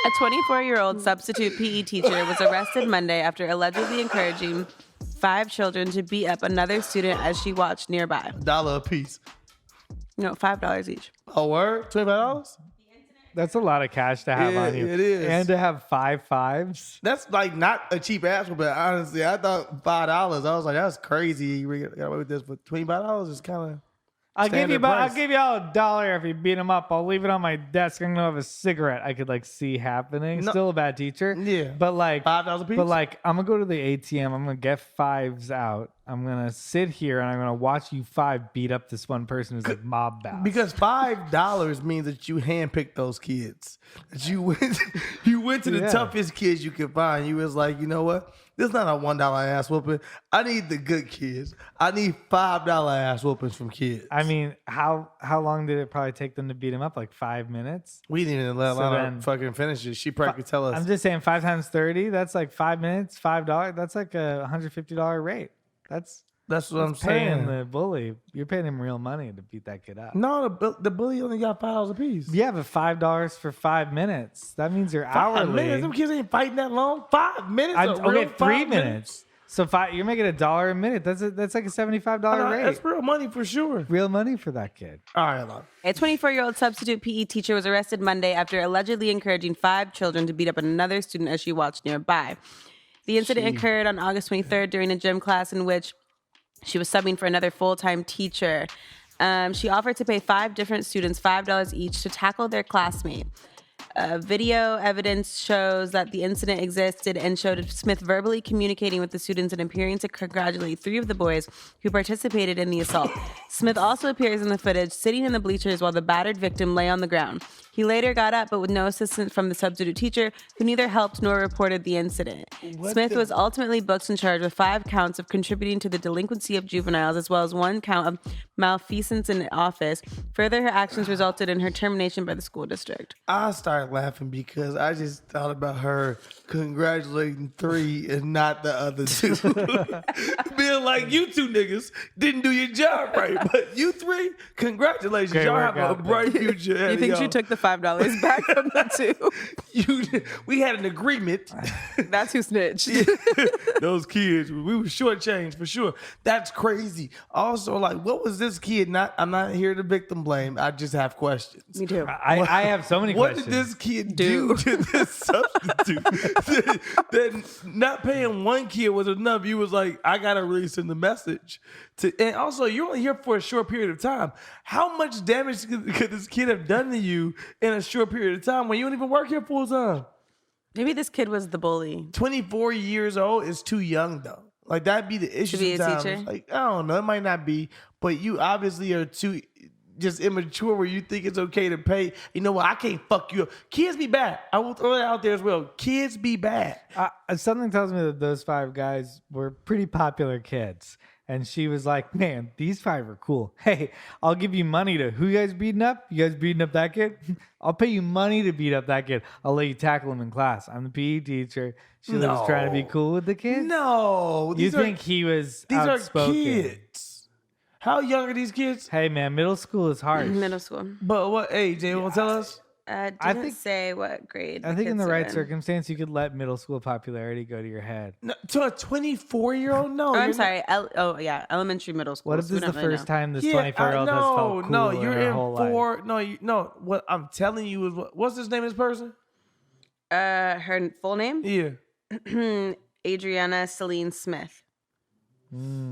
A 24-year-old substitute PE teacher was arrested Monday after allegedly encouraging 5 children to beat up another student as she watched nearby. $1 a piece. No, $5 each. Oh, word? $25? That's a lot of cash to have on you. It is. And to have 5 5s. That's like not a cheap ass one, but honestly, I thought $5. I was like, that's crazy. You got away with this, but $25 is kind of. I'll give you y'all $1 if you beat him up. I'll leave it on my desk. I'm gonna have a cigarette. I could like see happening. No. Still a bad teacher. Yeah. But like $5 a piece? But like I'm gonna go to the ATM. I'm gonna get 5s out. I'm gonna sit here and I'm gonna watch you 5 beat up this one person who's like mob boss. Because $5 means that you handpicked those kids. That you went to the toughest kids you could find. You was like, you know what? This is not a $1 ass whooping. I need the good kids. I need $5 ass whoopings from kids. I mean, how long did it probably take them to beat him up? Like 5 minutes? We didn't even let Lana fucking finish it. She probably could tell us. I'm just saying 5 times 30, that's like 5 minutes, $5. That's like a $150 rate. That's what I'm paying saying. the bully. You're paying him real money to beat that kid up. No, the bully only got $5 a piece. Yeah, but $5 for 5 minutes. That means you're hourly. 5 minutes? Them kids ain't fighting that long. 5 minutes? Okay, 3 minutes. So you're making $1 a minute. That's like a $75 rate. That's real money for sure. Real money for that kid. All right, Lana. A 24-year-old substitute PE teacher was arrested Monday after allegedly encouraging 5 children to beat up another student as she watched nearby. The incident occurred on August 23rd during a gym class in which she was subbing for another full-time teacher. She offered to pay 5 different students $5 each to tackle their classmate. Video evidence shows that the incident existed and showed Smith verbally communicating with the students and appearing to congratulate 3 of the boys who participated in the assault. Smith also appears in the footage sitting in the bleachers while the battered victim lay on the ground. He later got up, but with no assistance from the substitute teacher, who neither helped nor reported the incident. Smith was ultimately booked and charged with 5 counts of contributing to the delinquency of juveniles, as well as 1 count of malfeasance in office. Further, her actions resulted in her termination by the school district. I started laughing because I just thought about her congratulating 3 and not the other 2. Being like, you 2 niggas didn't do your job right, but you 3, congratulations. Great y'all work have a out bright future. You think she took the $5 back from the 2? We had an agreement. That's who snitched. Those kids, we were shortchanged for sure. That's crazy. Also, like, what was this kid? I'm not here to victim blame. I just have questions. Me too. I have so many questions. What did this kid do to this substitute? that not paying 1 kid was enough. You was like, I gotta really send the message. And also, you're only here for a short period of time. How much damage could this kid have done to you in a short period of time when you don't even work here full time? Maybe this kid was the bully. 24 years old is too young, though. Like, that'd be the issue To be a sometimes. teacher? Like, I don't know. It might not be. But you obviously are too just immature where you think it's okay to pay. You know what? I can't fuck you up. Kids be bad. I will throw that out there as well. Kids be bad. Something tells me that those 5 guys were pretty popular kids. And she was like, man, these 5 are cool. Hey, I'll give you money to, who you guys beating up? You guys beating up that kid? I'll pay you money to beat up that kid. I'll let you tackle him in class. I'm the PE teacher. She was trying to be cool with the kids? No. You think he was These outspoken? are kids. How young are these kids? Hey, man, middle school is harsh. Middle school. But what age? They won't tell us? Didn't say what grade. I think in the kids are right circumstance, you could let middle school popularity go to your head. No, to a 24-year-old? No. Oh, I'm sorry. Elementary, middle school. What if this is the first time this 24-year-old has felt cool No, in you're her in whole 4. life? No. What I'm telling you is, what's his name, this person? Her full name? Yeah. Adriana Celine Smith.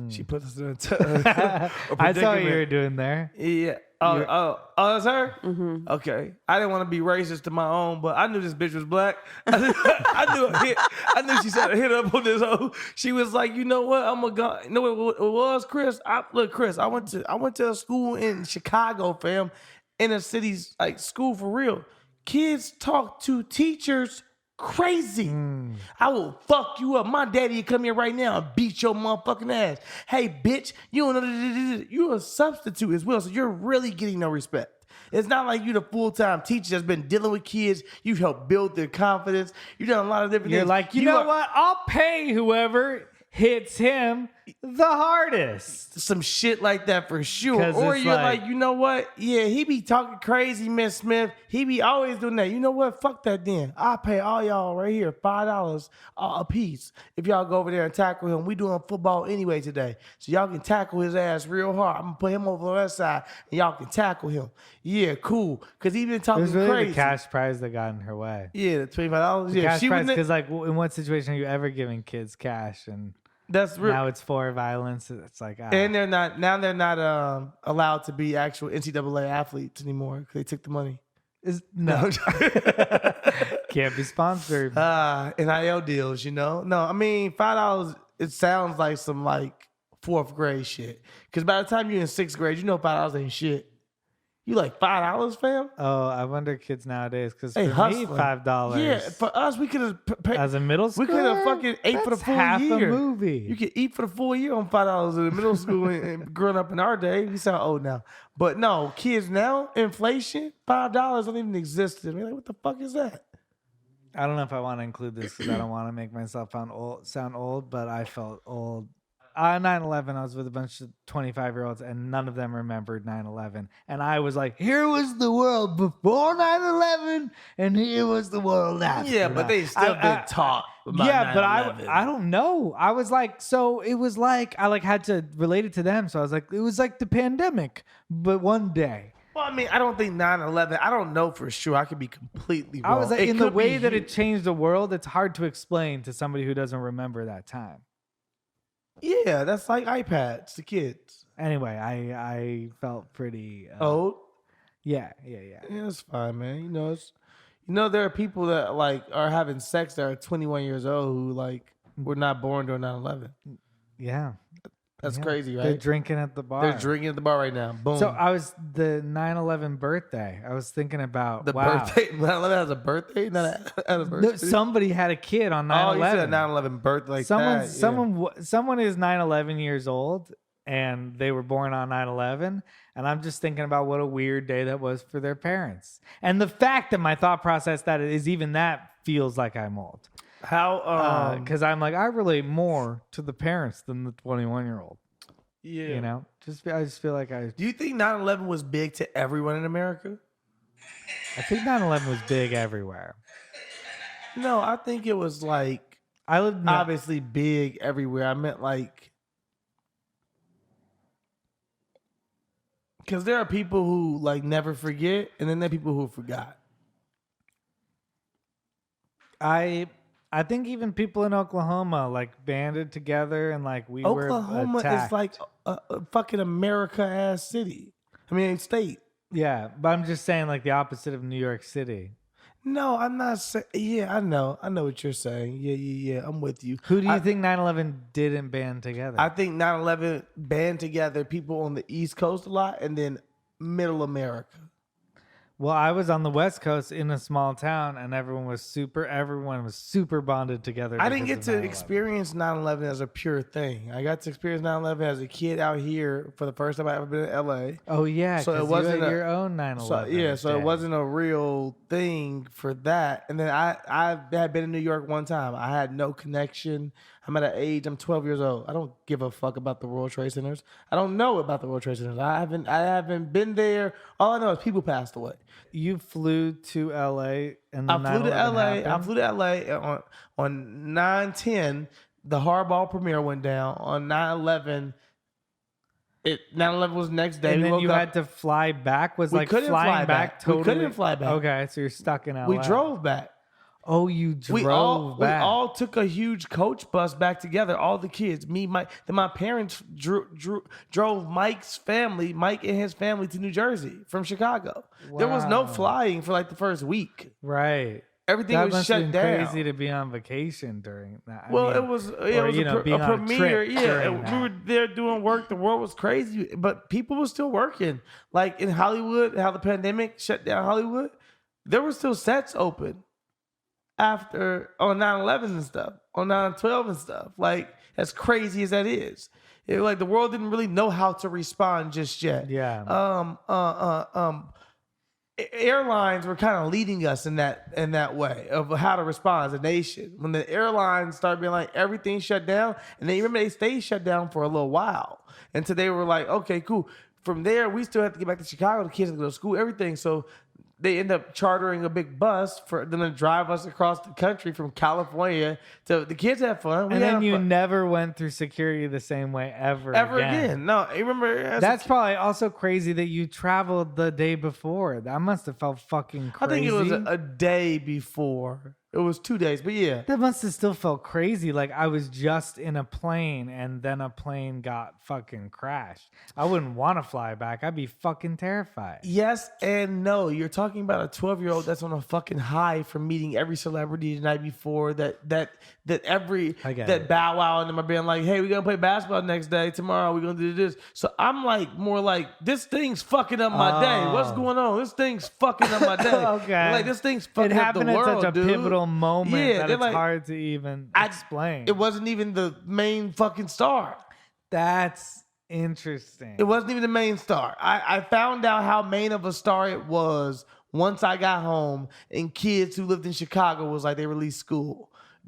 She put us in a I saw what you were doing there. Yeah. Oh, that's her? Mm-hmm. Okay. I didn't want to be racist to my own, but I knew this bitch was black. I knew she said hit up on this hoe. She was like, you know what? I'm a guy. You know what it was, Chris? Chris, I went to a school in Chicago, fam, in a city's like school for real. Kids talk to teachers crazy. I will fuck you up. My daddy come here right now and beat your motherfucking ass. Hey, bitch, you don't know. You're a substitute as well, so you're really getting no respect. It's not like you the full-time teacher that's been dealing with kids. You helped build their confidence. You've done a lot of different things. You're like, you know what? I'll pay whoever hits him the hardest. Some shit like that for sure. Or it's you're like, you know what? Yeah, he be talking crazy, Miss Smith. He be always doing that. You know what? Fuck that then. I'll pay all y'all right here $5 a piece if y'all go over there and tackle him. We doing football anyway today. So y'all can tackle his ass real hard. I'm going to put him over on that side and y'all can tackle him. Yeah, cool. Because he been talking It was really crazy. the cash prize that got in her way. Yeah, the $25. The Yeah, cash prize, because like, in what situation are you ever giving kids cash? And that's real. now it's for violence. It's like, and they're not allowed to be actual NCAA athletes anymore because they took the money. No. Can't be sponsored. NIL deals, you know? No, I mean, $5, it sounds like some like 4th grade shit. Because by the time you're in 6th grade, you know $5 ain't shit. You like $5, fam? Oh, I wonder kids nowadays, because Hey, for hustling. me, $5. Yeah, for us, we could have paid. As a middle schooler, We could have fucking ate for the that's full half year. a movie. You could eat for the full year on $5 in the middle school and growing up in our day. We sound old now. But no, kids now, inflation, $5 don't even exist. I mean, like, what the fuck is that? I don't know if I want to include this because I don't want to make myself sound old, but I felt old. On 9/11, I was with a bunch of 25-year-olds, and none of them remembered 9/11. And I was like, here was the world before 9/11, and here was the world after. Yeah, but they still been taught about Yeah, but 9/11. I don't know. I was like, so it was like, I like had to relate it to them. So I was like, it was like the pandemic, but one day. Well, I mean, I don't think 9/11, I don't know for sure. I could be completely wrong. I was like, It in the could way be that huge. it changed the world, it's hard to explain to somebody who doesn't remember that time. Yeah, that's like iPads to kids. Anyway, I felt pretty Old? Yeah. Yeah, that's fine, man. There are people that like are having sex that are 21 years old who like were not born during 9/11. Yeah. That's Yeah. crazy, right? They're drinking at the bar. They're drinking at the bar right now. Boom. So I was the 9/11 birthday. I was thinking about the wow. birthday. 9/11 has a birthday, not an anniversary. No, somebody had a kid on 9/11. Oh, you said 9/11 birthday like that. Yeah. Someone is 9/11 years old and they were born on 9/11, and I'm just thinking about what a weird day that was for their parents. And the fact that my thought process that is even that feels like I'm old. How? Because I'm like, I relate more to the parents than the 21-year-old. Yeah. You know, I just feel like Do you think 9/11 was big to everyone in America? I think 9/11 was big everywhere. No, I think it was like I lived obviously big everywhere. I meant like, because there are people who like never forget, and then there are people who forgot. I think even people in Oklahoma like banded together and like we Oklahoma were attacked. is like a fucking America ass city. I mean, state. Yeah, but I'm just saying like the opposite of New York City. No, I'm not saying. Yeah, I know what you're saying. Yeah. I'm with you. Who do you think 9/11 didn't band together? I think 9/11 band together people on the East Coast a lot, and then middle America. Well, I was on the West Coast in a small town, and everyone was super bonded together. I didn't get because to of 9/11. experience 9/11 as a pure thing. I got to experience 9/11 as a kid out here for the first time I ever been in LA. Oh yeah, So it 'cause wasn't you had a- your own 9/11. So it wasn't a real thing for that. And then I had been in New York one time. I had no connection. I'm at an age, I'm 12 years old. I don't give a fuck about the World Trade Centers. I don't know about the World Trade Centers. I haven't been there. All I know is people passed away. You flew to LA and I flew to 9/11 LA. I happened? flew to LA on 9/10. The Hardball premiere went down on 9/11. 9/11 was the next day. And We then woke you up. had to fly back. Was We like couldn't flying fly back back. totally. We couldn't fly back. Okay, so you're stuck in LA. We drove back. Oh, you drove back. We all took a huge coach bus back together. All the kids, me, Mike. Then my parents drove Mike's family, Mike and his family, to New Jersey from Chicago. There was no Wow. flying for like the first week. Right. Everything That was must shut have been down. crazy to be on vacation during that. I Well, mean, it was you know, being a on a premiere. trip Yeah, during and that. we were there doing work. The world was crazy, but people were still working. Like in Hollywood, how the pandemic shut down Hollywood, there were still sets open after on 9/11 and stuff, on 9/12 and stuff. Like as crazy as that is, like the world didn't really know how to respond just yet. Yeah. Airlines were kind of leading us in that way of how to respond as a nation. When the airlines started being like everything shut down, and they remember they stayed shut down for a little while until they were like, okay, cool. From there, we still have to get back to Chicago. The kids have to go to school, everything. So they end up chartering a big bus for them to drive us across the country from California to the kids have fun. and then you never went through security the same way ever again. No, you remember That's probably also crazy that you traveled the day before. That must have felt fucking I crazy. think it was a day before. It was 2 days, but yeah. That must have still felt crazy. Like I was just in a plane and then a plane got fucking crashed. I wouldn't want to fly back. I'd be fucking terrified. Yes and no. You're talking about a 12-year-old that's on a fucking high from meeting every celebrity the night before. That Bow Wow and them are being like, hey, we're gonna play basketball next day. Tomorrow we're gonna do this. So I'm like more like, this thing's fucking up my day. What's going on? This thing's fucking up my day. Okay. Like this thing's fucking It up the happened world, at such a dude. pivotal moment that they're it's like, hard to even explain. It wasn't even the main fucking star. That's interesting. It wasn't even the main star. I found out how main of a star it was once I got home, and kids who lived in Chicago was like, they released school.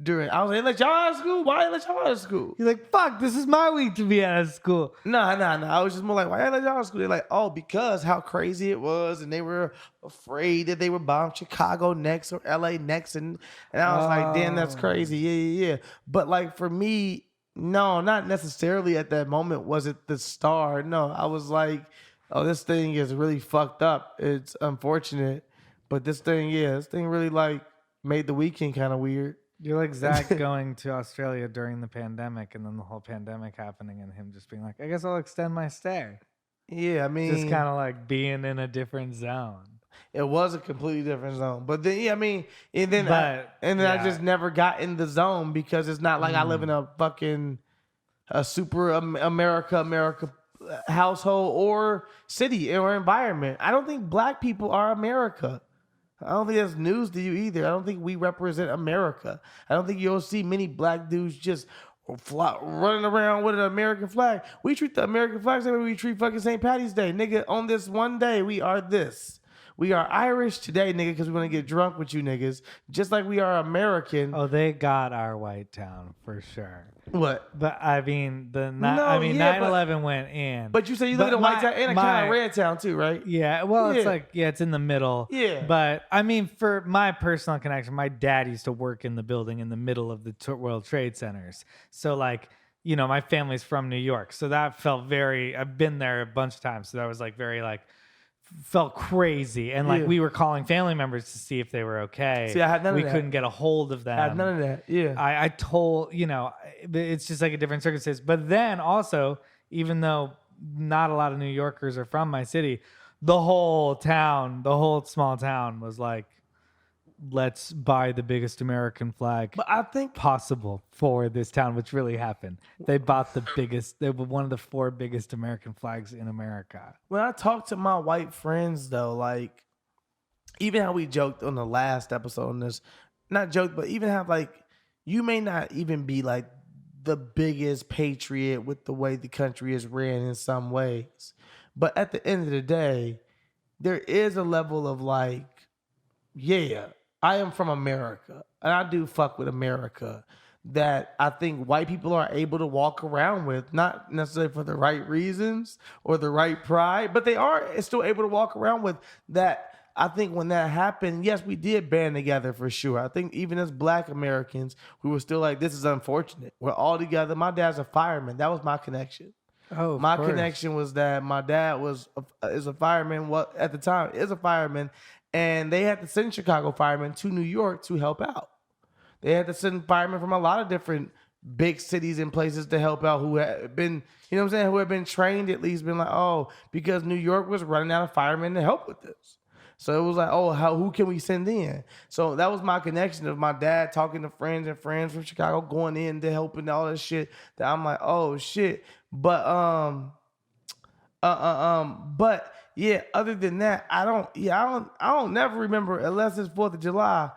I was like, let y'all out of school? Why let y'all out of school? You're like, fuck, this is my week to be out of school. No. I was just more like, why let y'all out of school? They're like, oh, because how crazy it was, and they were afraid that they would bomb Chicago next or LA next. And I was like, damn, that's crazy. Yeah. But like for me, no, not necessarily at that moment was it the star. No, I was like, oh, this thing is really fucked up. It's unfortunate. But this thing really like made the weekend kind of weird. You're like Zach going to Australia during the pandemic and then the whole pandemic happening and him just being like, I guess I'll extend my stay. Yeah, I mean, Just kind of like being in a different zone. it was a completely different zone. But then, yeah, I mean, and then Yeah. I just never got in the zone because it's not like I live in a super America household or city or environment. I don't think black people are America. I don't think that's news to you either. I don't think we represent America. I don't think you'll see many black dudes just running around with an American flag. We treat the American flag the same way we treat fucking St. Patty's Day. Nigga, on this one day, we are this. We are Irish today, nigga, because we want to get drunk with you niggas. Just like we are American. Oh, they got our white town for sure. What? But I mean, 9/11 went in. But you say you live in a white town and a kind of red town too, right? Yeah, well, Yeah. it's like, it's in the middle. Yeah. But I mean, for my personal connection, my dad used to work in the building in the middle of the World Trade Centers. So like, you know, my family's from New York. So that felt I've been there a bunch of times. So that was like very like, felt crazy. And like Yeah. we were calling family members to see if they were okay. See, I had none of we that. couldn't get a hold of them. I had none of that. Yeah. I told, you know, it's just like a different circumstance. But then also, even though not a lot of New Yorkers are from my city, the whole small town was like let's buy the biggest American flag But I think possible for this town, which really happened. They bought they were one of the 4 biggest American flags in America. when I talk to my white friends, though, like, even how we joked on the last episode on this, not joke, but even have, like, you may not even be, like, the biggest patriot with the way the country is ran in some ways. But at the end of the day, there is a level of, like, yeah, I am from America, and I do fuck with America, that I think white people are able to walk around with, not necessarily for the right reasons or the right pride, but they are still able to walk around with that. I think when that happened, yes, we did band together for sure. I think even as Black Americans, we were still like, this is unfortunate. We're all together. My dad's a fireman. That was my connection. Oh, My connection was that my dad is a fireman. What at the time is a fireman, and they had to send Chicago firemen to New York to help out. They had to send firemen from a lot of different big cities and places to help out who had been, you know what I'm saying, who had been trained, at least been like, oh, because New York was running out of firemen to help with this. So it was like, oh, who can we send in? So that was my connection of my dad talking to friends and friends from Chicago, going in to help and all this shit. That I'm like, oh shit. But but yeah, other than that, I don't never remember, unless it's 4th of July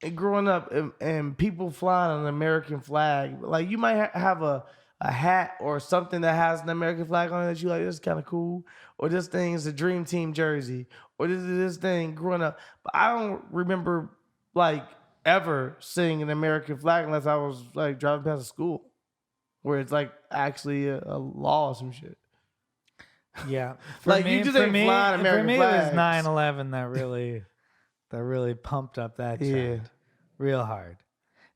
and growing up and people flying an American flag. Like, you might have a hat or something that has an American flag on it that you like, this is kind of cool. Or this thing is a Dream Team jersey. Or this thing growing up. But I don't remember, like, ever seeing an American flag unless I was, like, driving past a school where it's, like, actually a law or some shit. Yeah. Like, you just ain't flying American flags. For me, it was 9/11 that really pumped up that trend real hard.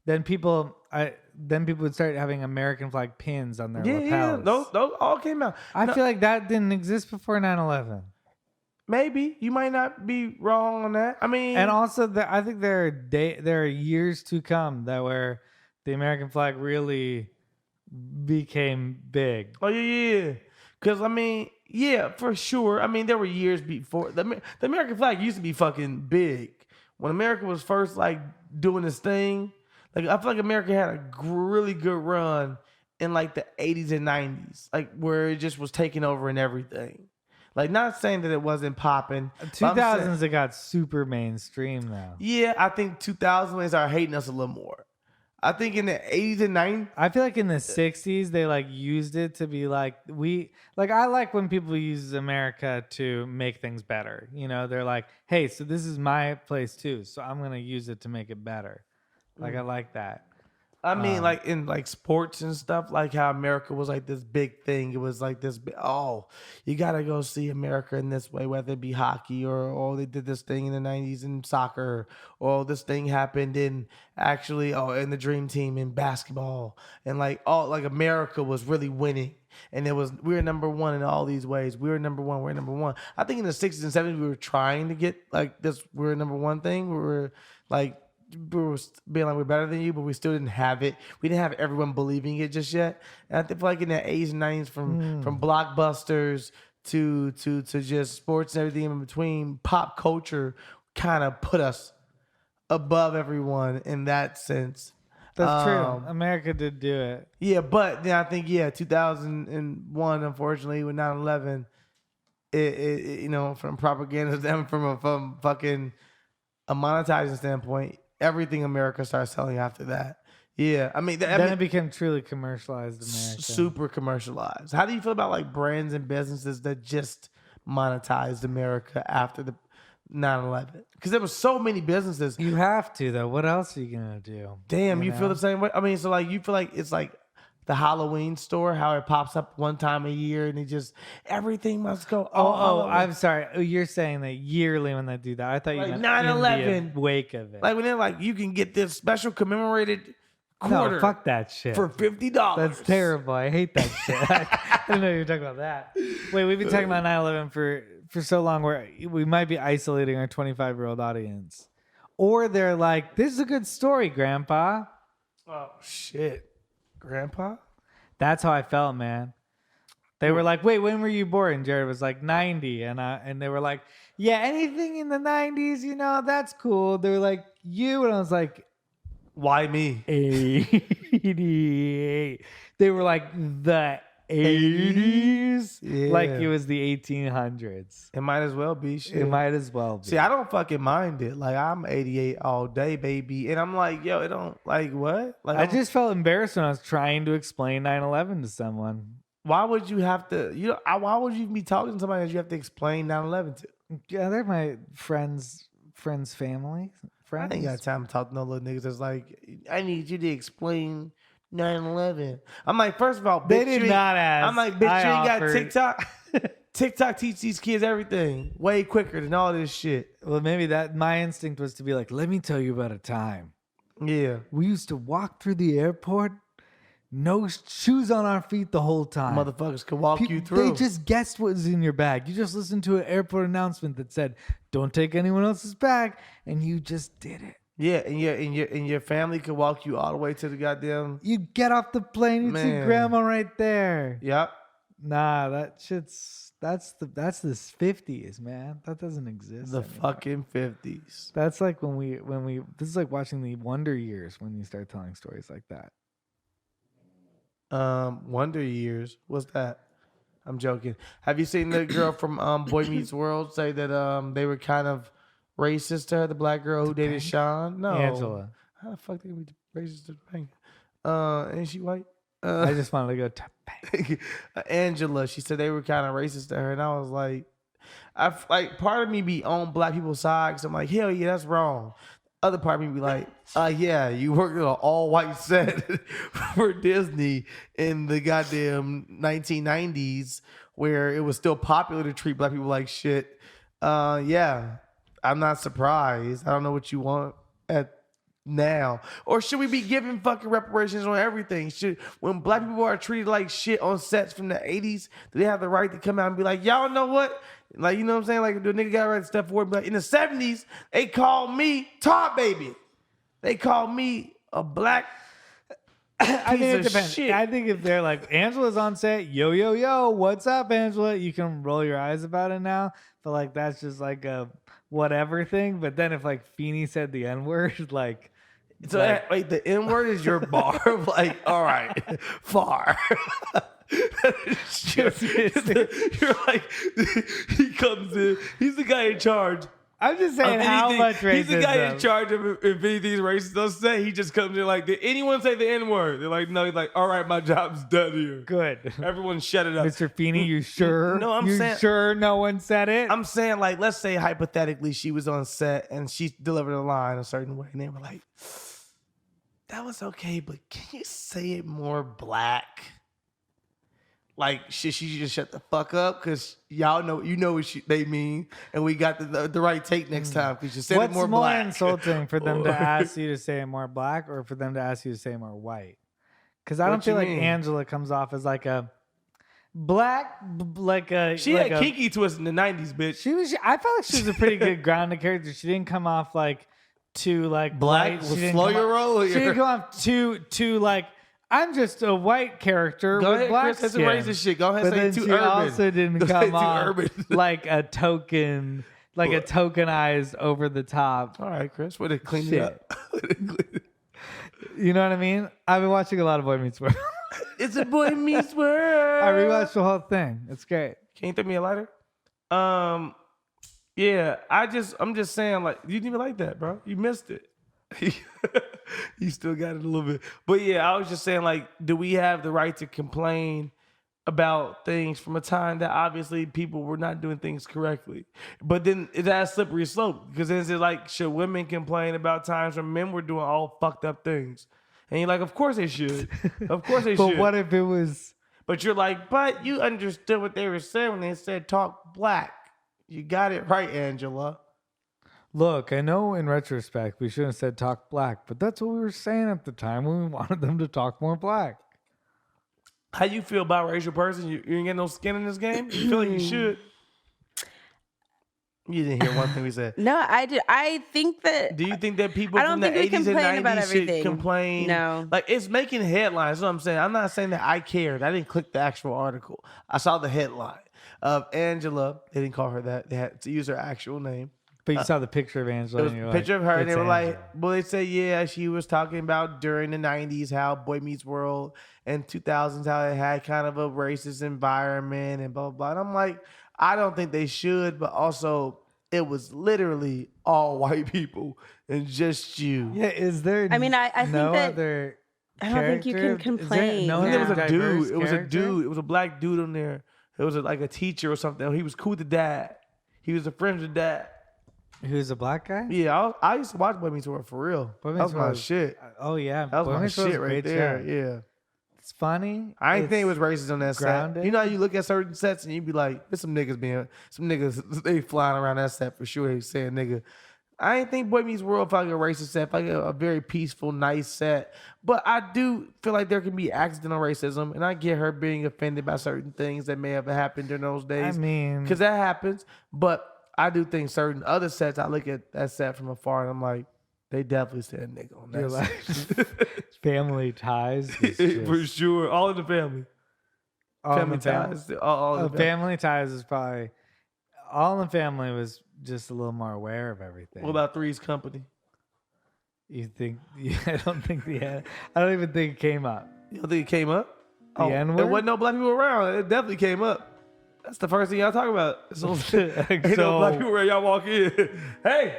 Then people would start having American flag pins on their lapels. Yeah, those all came out. I feel like that didn't exist before 9/11. Maybe you might not be wrong on that. I mean, and also I think there are years to come where the American flag really became big. Oh yeah. Because I mean, yeah, for sure. I mean, there were years before the American flag used to be fucking big when America was first like doing this thing. Like, I feel like America had a really good run in like the 80s and 90s, like where it just was taking over and everything. Like, not saying that it wasn't popping. 2000s, it got super mainstream though. Yeah, I think 2000s are hating us a little more. I think in the 80s and 90s. I feel like in the 60s, they like used it to be like, I like when people use America to make things better. You know, they're like, hey, so this is my place too. So I'm going to use it to make it better. Like, I like that. I mean, like in like sports and stuff, like how America was like this big thing. It was like this, you got to go see America in this way, whether it be hockey or they did this thing in the 90s in soccer, or this thing happened in in the Dream Team in basketball. And like America was really winning. And we were number one in all these ways. We were number one. We're number one. I think in the 60s and 70s, we were trying to get like this, we're number one thing. We were like, we were being like, we're better than you, but we still didn't have it. We didn't have everyone believing it just yet. And I think like in the 80s and 90s, from blockbusters to just sports and everything in between, pop culture kind of put us above everyone in that sense. That's true. America did do it. Yeah, but then I think 2001, unfortunately, with 9/11, it from propaganda them from fucking a monetizing standpoint, everything America starts selling after that. Yeah, I mean, then it became truly commercialized America. Super commercialized. How do you feel about like brands and businesses that just monetized America after the 9/11? Because there were so many businesses. You have to though. What else are you gonna do? Damn, you feel the same way? I mean, so like you feel like it's like the Halloween store, how it pops up one time a year and it just everything must go. I'm sorry. You're saying that yearly when they do that. I thought you meant 9/11 wake of it. Like when they're like, you can get this special commemorated quarter. No, fuck that shit. For $50. That's terrible. I hate that shit. I didn't know you were talking about that. Wait, we've been talking about 9/11 for so long where we might be isolating our 25-year-old audience. Or they're like, this is a good story, Grandpa. Oh, shit. Grandpa? That's how I felt, man. They were like, wait, when were you born? Jared was like 90. And they were like, yeah, anything in the 90s, that's cool. They were like, you. And I was like, why me? 88. They were like, the 80s? Yeah. Like it was the 1800s. It might as well be. Shit. It might as well be. See, I don't fucking mind it. Like, I'm 88 all day, baby. And I'm like, yo, it don't, like, what? Like, I just felt embarrassed when I was trying to explain 9/11 to someone. Why would you have to, why would you be talking to somebody that you have to explain 9/11 to? Yeah, they're my friends' family. Friends. I ain't got time to talk to no little niggas that's like, I need you to explain 9/11. I'm like, first of all, bitch, They did not ask. I'm like, bitch, you ain't got offered. TikTok? TikTok teach these kids everything way quicker than all this shit. Well, maybe my instinct was to be like, let me tell you about a time. Yeah. We used to walk through the airport, no shoes on our feet the whole time. Motherfuckers could walk you through. They just guessed what was in your bag. You just listened to an airport announcement that said, don't take anyone else's bag, and you just did it. Yeah, and your family could walk you all the way to the goddamn. You get off the plane, you see grandma right there. Yep. Nah, that's the 50s, man. That doesn't exist. The anymore. fucking 50s. That's like when we this is like watching the Wonder Years when you start telling stories like that. Wonder Years. What's that? I'm joking. Have you seen the girl from Boy Meets World say that they were kind of racist to her, the black girl who dated Sean? No. Angela. How the fuck they be racist to Topanga? Ain't she white? I just wanted to go Angela. She said they were kind of racist to her, and I was like, part of me be on black people's side because I'm like, hell yeah, that's wrong. Other part of me be like, yeah, you worked on an all-white set for Disney in the goddamn 1990s where it was still popular to treat black people like shit. Yeah, I'm not surprised. I don't know what you want at now. Or should we be giving fucking reparations on everything? When black people are treated like shit on sets from the 80s, do they have the right to come out and be like, y'all know what? Like, you know what I'm saying? Like, the nigga got right to step forward. But in the 70s, they called me Tar Baby. They called me a black I mean, it of depends. shit. I think if they're like, Angela's on set, yo, what's up, Angela? You can roll your eyes about it now. But like, that's just like a whatever thing. But then if like Feeney said the N-word, like. So wait, the N-word is your bar? Like, all right, far. You're like, he comes in, he's the guy in charge. I'm just saying how much racism. He's the guy in charge of if anything's racist does say. He just comes in like, did anyone say the N-word? They're like, no. He's like, all right, my job's done here. Good. Everyone shut it up. Mr. Feeney, you sure? No, I'm you saying, sure no one said it? I'm saying, like, let's say hypothetically she was on set and she delivered a line a certain way, and they were like, that was okay, but can you say it more black? Like, should she just shut the fuck up? Because y'all know, you know what they mean, and we got the right take next time. Because you said What's it more more black. insulting, for them to ask you to say it more black, or for them to ask you to say more white? Because I don't feel like Angela comes off as like a black, like a. She like had kinky to us in the 90s, bitch. I felt like she was a pretty good grounded character. She didn't come off like too like Black? white. She didn't Slow come your off- roll She here. didn't come off too like. I'm just a white character Go with ahead, black Chris. That's some skin. racist shit. Go ahead But and then say too she urban. also didn't Go say come too off urban. like a token, like a tokenized over the top. All right, Chris. Way to clean it Shit. up. You know what I mean? I've been watching a lot of Boy Meets World. It's a Boy Meets World. I rewatched the whole thing. It's great. Can you throw me a lighter? Yeah, I'm just saying, like, you didn't even like that, bro. You missed it. You still got it a little bit. But yeah, I was just saying, like, do we have the right to complain about things from a time that obviously people were not doing things correctly? But then it's that slippery slope, because then it's like, should women complain about times when men were doing all fucked up things? And you're like, of course they should. Of course they But should. what if it was? But you're like, but you understood what they were saying when they said talk black. You got it right, Angela. Look, I know in retrospect we shouldn't have said talk black, but that's what we were saying at the time when we wanted them to talk more black. How you feel about racial person? You ain't got no skin in this game? You feel like you should? You didn't hear one thing we said. No, I did. I think that. Do you think that people I don't from the think we 80s and complain 90s about should everything. complain? No. Like, it's making headlines. That's what I'm saying. I'm not saying that I cared. I didn't click the actual article. I saw the headline of Angela. They didn't call her that. They had to use her actual name. But you saw the picture of Angela. It was and you're a picture like, of her, and "It's they were Angela." like, well, they said, yeah, she was talking about during the 90s how Boy Meets World and 2000s, how it had kind of a racist environment and blah, blah, blah. And I'm like, I don't think they should, but also it was literally all white people and just you. Yeah, is there I mean, I think no that- other I don't think you can character? Is there complain. no There was other a diverse dude. It was a character? dude. It was a black dude on there. It was like a teacher or something. He was cool with the dad. He was a friend with the dad. Who's a black guy? Yeah, I used to watch Boy Meets World for real. Boy That was Meets my World. shit. Oh yeah, That was Boy my Meets World's shit a right great there. show. Yeah. It's funny. I ain't think it It's was racist on that grounded. set. You know how you look at certain sets and you be like, there's some niggas they flying around that set for sure. They saying nigga. I ain't think Boy Meets World felt like a racist set, felt like a very peaceful, nice set. But I do feel like there can be accidental racism, and I get her being offended by certain things that may have happened during those days. I mean, Because that happens. But I do think certain other sets, I look at that set from afar and I'm like, they definitely said nigga on you're that like, Family Ties. is just- For sure. All in the family. All in Family the Fam- ties. All in the family. Family Ties is probably All in the Family was just a little more aware of everything. What about Three's Company? You think? I don't think I don't even think it came up. You don't think it came up? The N-word? There wasn't no black people around. It definitely came up. That's the first thing y'all talk about. So, ain't no black people around. Y'all walk in. Hey,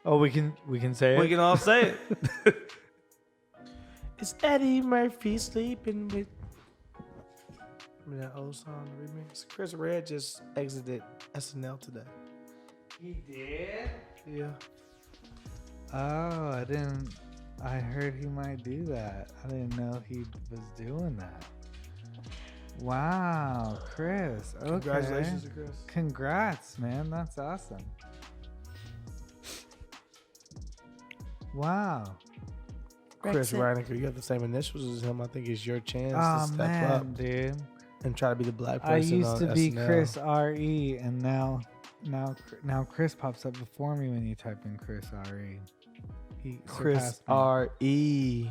Oh, we can say it. we can all say it. It's Eddie Murphy sleeping with. Remember that old song remix? Chris Red just exited SNL today. He did. Yeah. Oh, I didn't. I heard he might do that. I didn't know he was doing that. Wow, Chris. Okay. Congratulations to Chris. Congrats, man. That's awesome. Wow. Chris Brexit. Reinecker, you have the same initials as him. I think it's your chance Oh to step man, up dude. and try to be the black person I used on to be SNL. Chris RE, and now Chris pops up before me when you type in Chris RE. He Chris surpassed me. R.E.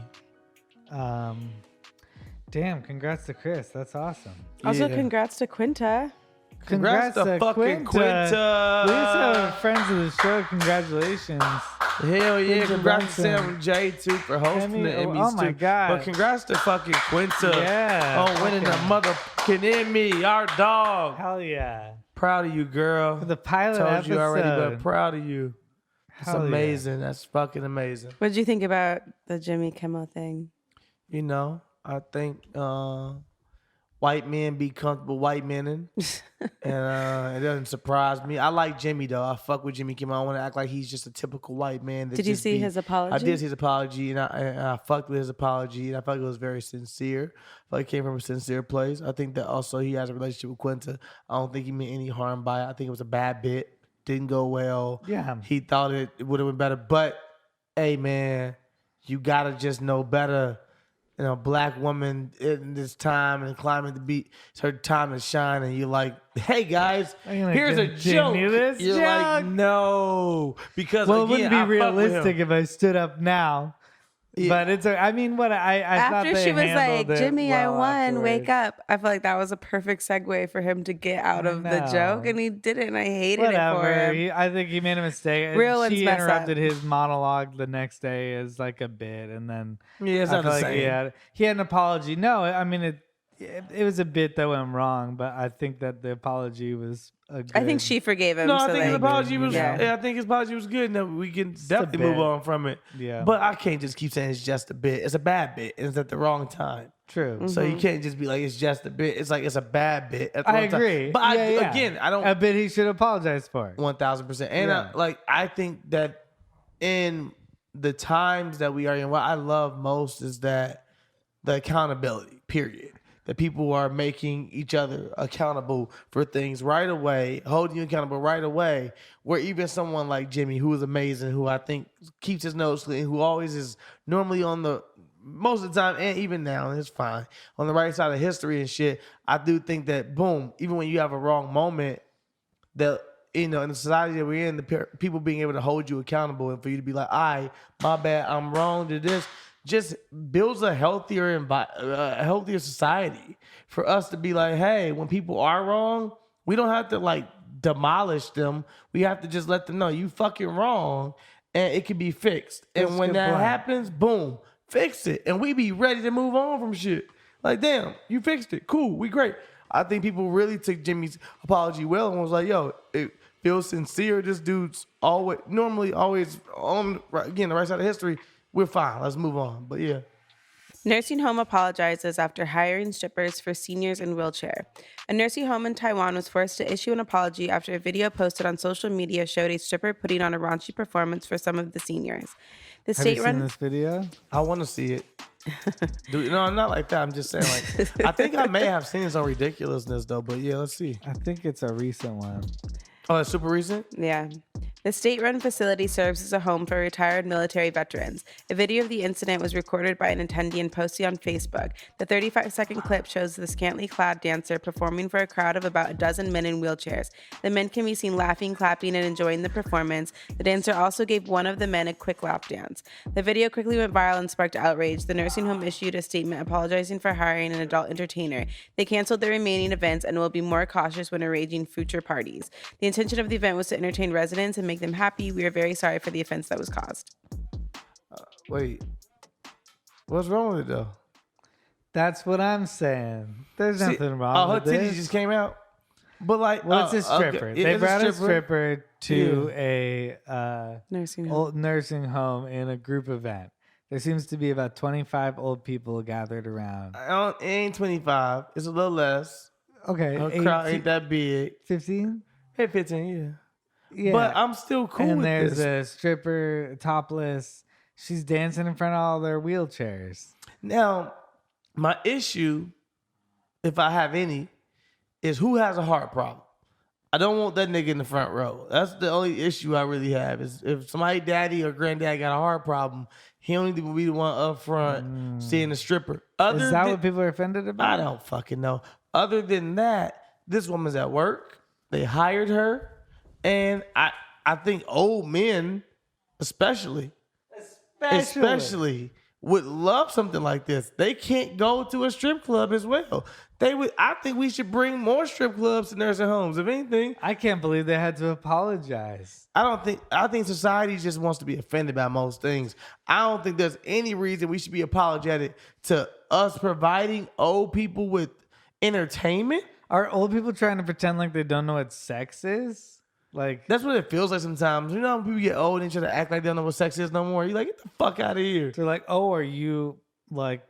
Damn, congrats to Chris. That's awesome. Also, Yeah. congrats to Quinta. Congrats to fucking Quinta. We used to have friends of the show. Congratulations. Hell yeah. Quinta Congrats to Brunson. Sam J too for hosting the Emmy, Emmys oh my too. God. But congrats to fucking Quinta Yeah. on winning the motherfucking Emmy. Our dog. Hell yeah. Proud of you, girl. For the pilot Told episode. you already, but proud of you. It's Hell yeah. amazing. That's fucking amazing. What did you think about the Jimmy Kimmel thing? You know, I think white men be comfortable white men and it doesn't surprise me. I like Jimmy though. I fuck with Jimmy Kimmel. I want to act like he's just a typical white man. That Did you just see be- his apology? I did see his apology, and I fucked with his apology, and I felt like it was very sincere. I felt like it came from a sincere place. I think that also he has a relationship with Quinta. I don't think he meant any harm by it. I think it was a bad bit. Didn't go well. Yeah. He thought it would have been better. But, hey, man, you got to just know better. You know, black woman in this time and climate to be, it's her time to shine. And you're like, hey, guys, Are you gonna here's a continue joke. this You're like, joke? no. Because, Well, again, it I wouldn't be fuck with him. realistic if I stood up now. Yeah. But it's, I mean, what I thought After they she was handled like, it Jimmy, I well won, wake afterwards. up. I feel like that was a perfect segue for him to get out I of the know. joke, and he didn't. I hated it for Whatever. him. I think he made a mistake. Real ones She mess interrupted up. his monologue the next day as like a bit, and then Yeah, it's I not feel the like same. he had an apology. No, I mean it was a bit that went wrong, but I think that the apology was a good. I think she forgave him. No, I so think his like, apology was. yeah. Yeah. I think his apology was good. And we can definitely move bit. on from it. Yeah. But I can't just keep saying it's just a bit. It's a bad bit. And it's at the wrong time. True. So you can't just be like it's just a bit. It's like it's a bad bit. At the I wrong time. agree. But Yeah. again, I don't. A bit he should apologize for. 1000%. And Yeah. I think that in the times that we are in, what I love most is that the accountability. Period. That people are making each other accountable for things right away, holding you accountable right away. Where even someone like Jimmy, who is amazing, who I think keeps his nose clean, who always is normally on the most of the time, and even now, and it's fine, on the right side of history and shit. I do think that boom, even when you have a wrong moment, that in the society that we're in, people being able to hold you accountable and for you to be like, all right, my bad, I'm wrong to this, just builds a healthier society for us to be like, hey, when people are wrong, we don't have to like demolish them. We have to just let them know you fucking wrong and it can be fixed. That's and when a good that point. happens, boom, fix it. And we be ready to move on from shit. Like, damn, you fixed it. Cool, we great. I think people really took Jimmy's apology well and was like, yo, it feels sincere. This dude's always on the right side of history. We're fine. Let's move on. But yeah. Nursing home apologizes after hiring strippers for seniors in wheelchair. A nursing home in Taiwan was forced to issue an apology after a video posted on social media showed a stripper putting on a raunchy performance for some of the seniors. The Have you seen state-run this video? I want to see it. Dude, no, not like that. I'm just saying, like, I think I may have seen some ridiculousness though, but yeah, let's see. I think it's a recent one. Oh, it's super recent? Yeah. The state-run facility serves as a home for retired military veterans. A video of the incident was recorded by an attendee and posted on Facebook. The 35-second clip shows the scantily clad dancer performing for a crowd of about a dozen men in wheelchairs. The men can be seen laughing, clapping, and enjoying the performance. The dancer also gave one of the men a quick lap dance. The video quickly went viral and sparked outrage. The nursing home issued a statement apologizing for hiring an adult entertainer. They canceled the remaining events and will be more cautious when arranging future parties. The intention of the event was to entertain residents and make them happy. We are very sorry for the offense that was caused. Wait. What's wrong with it though? That's what I'm saying. There's nothing wrong Oh, her with titties this. just came out? But like, Well, it's a stripper. okay. Yeah, They it's brought a stripper to a Nursing home. old nursing home in a group event. There seems to be about 25 old people gathered around. It ain't 25. It's a little less. Okay, Her crowd ain't that big. 15? Hey, 15, yeah. Yeah. But I'm still cool and with there's this. a stripper, topless. She's dancing in front of all their wheelchairs. Now, my issue, if I have any, is who has a heart problem. I don't want that nigga in the front row. That's the only issue I really have. Is if somebody daddy or granddad got a heart problem, he don't need to be the one up front seeing the stripper. Is that what people are offended about? I don't fucking know. Other than that, this woman's at work. They hired her. And I think old men, especially would love something like this. They can't go to a strip club as well. I think we should bring more strip clubs to nursing homes. If anything, I can't believe they had to apologize. I think society just wants to be offended by most things. I don't think there's any reason we should be apologetic to us providing old people with entertainment. Are old people trying to pretend like they don't know what sex is? Like, That's what it feels like sometimes. You know, when people get old and try to act like they don't know what sex is no more. You're like, get the fuck out of here. they're like, oh, are you like,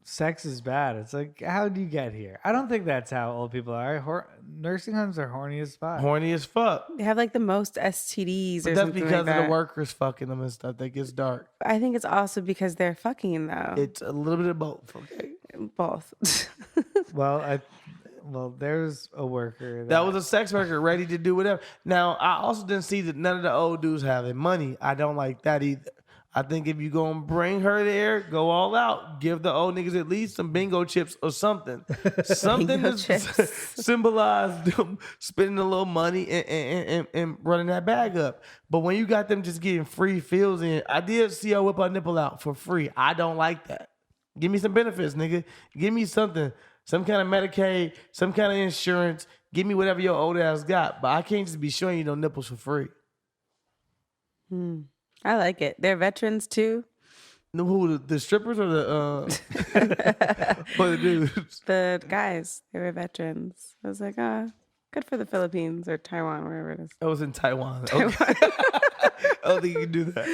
sex is bad? It's like, how do you get here? I don't think that's how old people are. Nursing homes are horny as fuck. Horny as fuck. They have like the most STDs or But that's something because like that. of the workers fucking them and stuff. That gets dark. I think it's also because they're fucking though. It's a little bit of both. Okay. Both. Well, there's a worker That was a sex worker ready to do whatever. Now, I also didn't see that none of the old dudes having money. I don't like that either. I think if you gonna bring her there, go all out. Give the old niggas at least some bingo chips or something. Something Bingo to chips. symbolize them spending a little money and running that bag up. But when you got them just getting free feels in, I did see her whip her nipple out for free. I don't like that. Give me some benefits, nigga. Give me something. Some kind of Medicaid, some kind of insurance. Give me whatever your old ass got. But I can't just be showing you no nipples for free. I like it. They're veterans too. Who, the strippers or the or the dudes? The guys, they were veterans. I was like, good for the Philippines or Taiwan, wherever it is. That was in Taiwan. Okay. I don't think you can do that.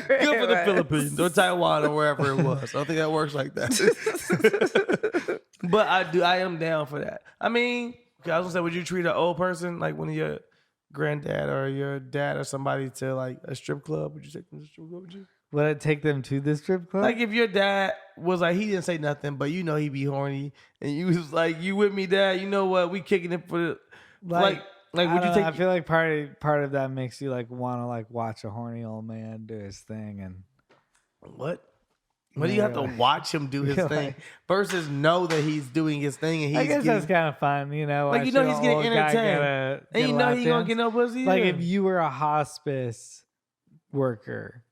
Good for the Philippines or Taiwan or wherever it was. I don't think that works like that. But I am down for that. I mean, I was gonna say, would you treat an old person like one of your granddad or your dad or somebody to like a strip club? Would you take them to a strip club? Would you? Would I take them to the strip club? Like if your dad was like, he didn't say nothing, but you know he be horny, and you was like, you with me, dad? You know what? We kicking it for the like would you take? I feel like part of that makes you like want to like watch a horny old man do his thing and What? But you have to watch him do his thing versus know that he's doing his thing and he's I guess getting, that's kind of fun, like you know he's getting entertained, and you know he gonna get no pussy. Like either. if you were a hospice worker,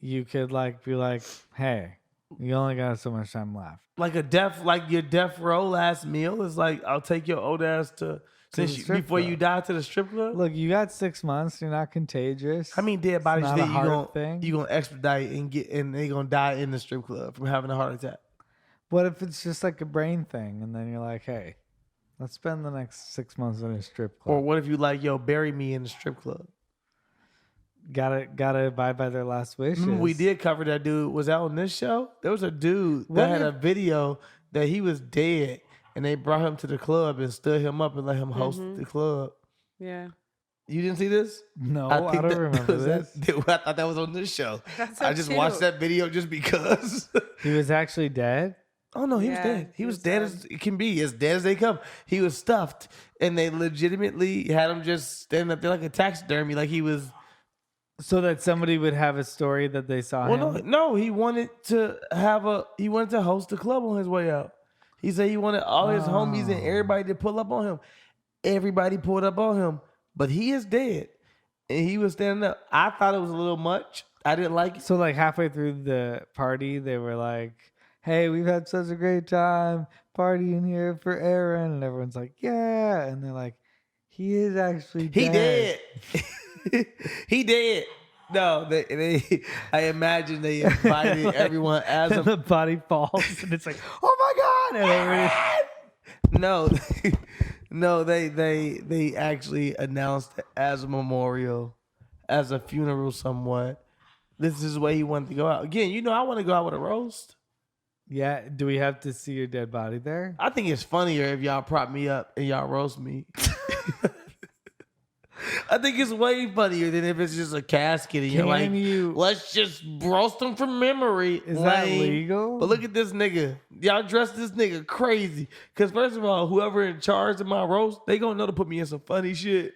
you could like be like, "Hey, you only got so much time left." Like your death row last meal is like, I'll take your old ass before you die to the strip club. Look, you got 6 months. You're not contagious. How many dead bodies not you a think hard you gonna expedite and they gonna die in the strip club from having a heart attack? What if it's just like a brain thing, and then you're like, "Hey, let's spend the next 6 months in a strip club." Or what if you like, yo, bury me in the strip club? Gotta abide by their last wishes. Remember we did cover that dude. Was that on this show? There was a dude that had a video that he was dead, and they brought him to the club and stood him up and let him host the club. Yeah. You didn't see this? No, I don't remember this. I thought that was on this show. That's so I just cute. watched that video just because. He was actually dead. Oh no, he was dead. He was dead as it can be, as dead as they come. He was stuffed, and they legitimately had him just stand up there like a taxidermy, like he was. So that somebody would have a story that they saw him. No, he wanted to host the club on his way out. He said he wanted all his homies and everybody to pull up on him. Everybody pulled up on him, but he is dead, and he was standing up. I thought it was a little much. I didn't like it. So like halfway through the party, they were like, "Hey, we've had such a great time partying here for Aaron," and everyone's like, "Yeah," and they're like, "He is actually dead." He dead. He did. No, I imagine they invited everyone as And the body falls, and it's like, "Oh my god!" And no, they actually announced it as a memorial, as a funeral, somewhat. This is the way he wanted to go out. Again, you know, I want to go out with a roast. Yeah. Do we have to see your dead body there? I think it's funnier if y'all prop me up and y'all roast me. I think it's way funnier than if it's just a casket and you're like, let's just roast him from memory. Is that legal? But look at this nigga. Y'all dress this nigga crazy. Because first of all, whoever in charge of my roast, they gonna know to put me in some funny shit.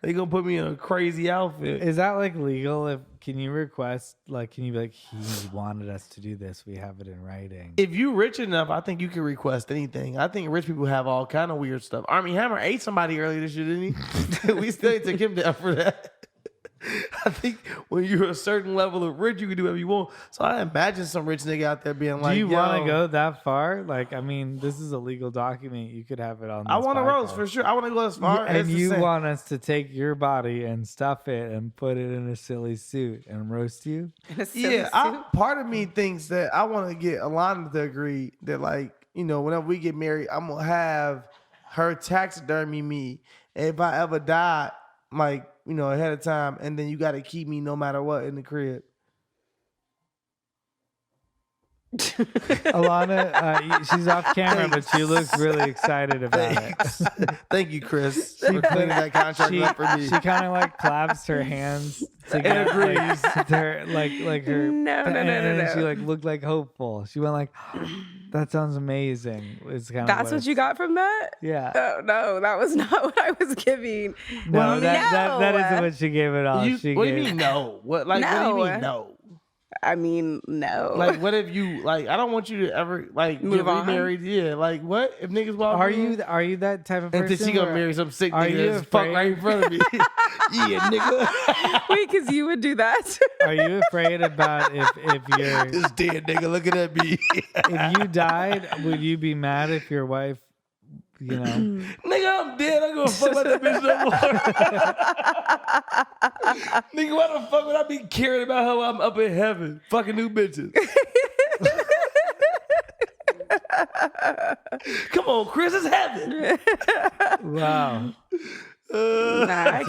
They gonna put me in a crazy outfit. Is that like legal? Can you request, like, can you be like, he wanted us to do this, we have it in writing? If you rich enough, I think you can request anything. I think rich people have all kind of weird stuff. Armie Hammer ate somebody earlier this year, didn't he? We still took him down for that. I think when you're a certain level of rich, you can do whatever you want. So I imagine some rich nigga out there being like, do you want to go that far? Like, I mean, this is a legal document. You could have it on this I want to podcast. roast for sure. I want to go as far as and to you say, want us to take your body and stuff it and put it in a silly suit and roast you? Part of me thinks that I want to get Alana to agree that, like, you know, whenever we get married, I'm going to have her taxidermy me. And if I ever die, like, you know, ahead of time, and then you got to keep me no matter what in the crib. Alana, she's off camera, but she looks really excited about it. Thank you, Chris, for cleaning that contract up for me. She kind of like claps her hands together, and agrees. Like her. No. She like looked like hopeful. She went like, "That sounds amazing." It's kind of That's what you got from that? Yeah. Oh, no, that was not what I was giving. No, that isn't what she gave it all. What do you mean no? What do you mean no? I mean, no. Like, what if you, like, I don't want you to ever, like, move get remarried. Yeah, like, what if niggas walk Are you that type of person? And then she gonna marry some sick Are nigga you that's fuck right in front of me? Yeah, nigga. Wait, because you would do that? Are you afraid about if you're this dead nigga looking at me? If you died, would you be mad if your wife, you know? Nigga, I'm dead. I'm gonna fuck about that bitch no more. Nigga, why the fuck would I be caring about how I'm up in heaven fucking new bitches? Come on, Chris, it's heaven. Wow. Nah,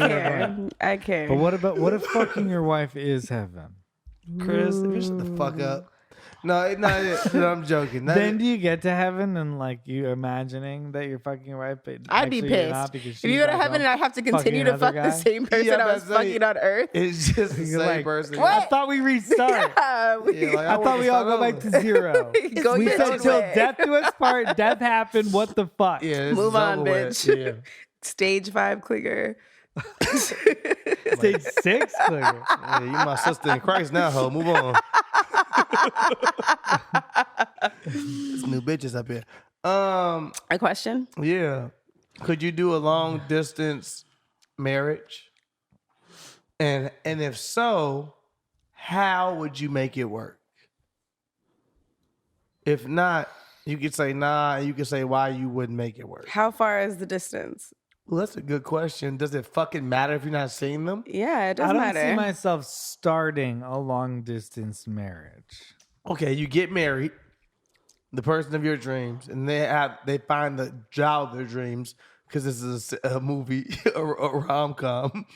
I care. But what if fucking your wife is heaven? Chris, if you shut the fuck up. No, I'm joking. Then do you get to heaven and like you imagining that you're fucking your wife? But I'd be actually you're pissed. not because If you go to heaven and I have to continue to fuck the same person I was fucking on Earth. It's just the same person. What? I thought we restart. Yeah, I thought we all go back to zero. Go we your said own till way. death do us part. Death happened. What the fuck? Yeah, Move on, bitch. Yeah. Stage 5 clicker. Stage 6. Yeah, you my sister in Christ now, ho. Move on. It's new bitches up here. A question? Yeah. Could you do a long distance marriage? And if so, how would you make it work? If not, you could say nah, and you could say why you wouldn't make it work. How far is the distance? Well, that's a good question. Does it fucking matter if you're not seeing them? Yeah, it does I don't matter. see myself starting a long distance marriage. Okay, you get married, the person of your dreams, and they find the job of their dreams because this is a movie, a rom-com.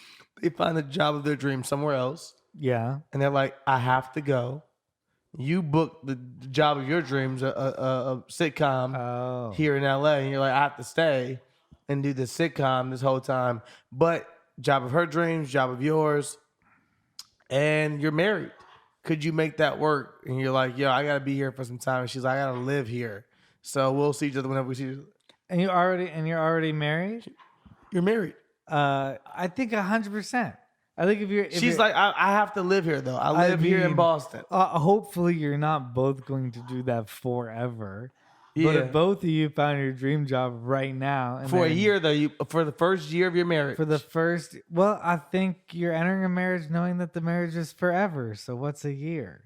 They find the job of their dreams somewhere else, Yeah. and they're like, I have to go. You book the job of your dreams, a sitcom here in LA, and you're like, I have to stay and do the sitcom this whole time. But job of her dreams, job of yours, and you're married. Could you make that work? And you're like, yo, I got to be here for some time. And she's like, I got to live here. So we'll see each other whenever we see each other. And you're already married? You're married. I think 100%. I think She's like, I have to live here, though. I live here in Boston. Hopefully you're not both going to do that forever. Yeah. But if both of you found your dream job right now. And For a then- year, though, for the first year of your marriage. I think you're entering a marriage knowing that the marriage is forever. So what's a year?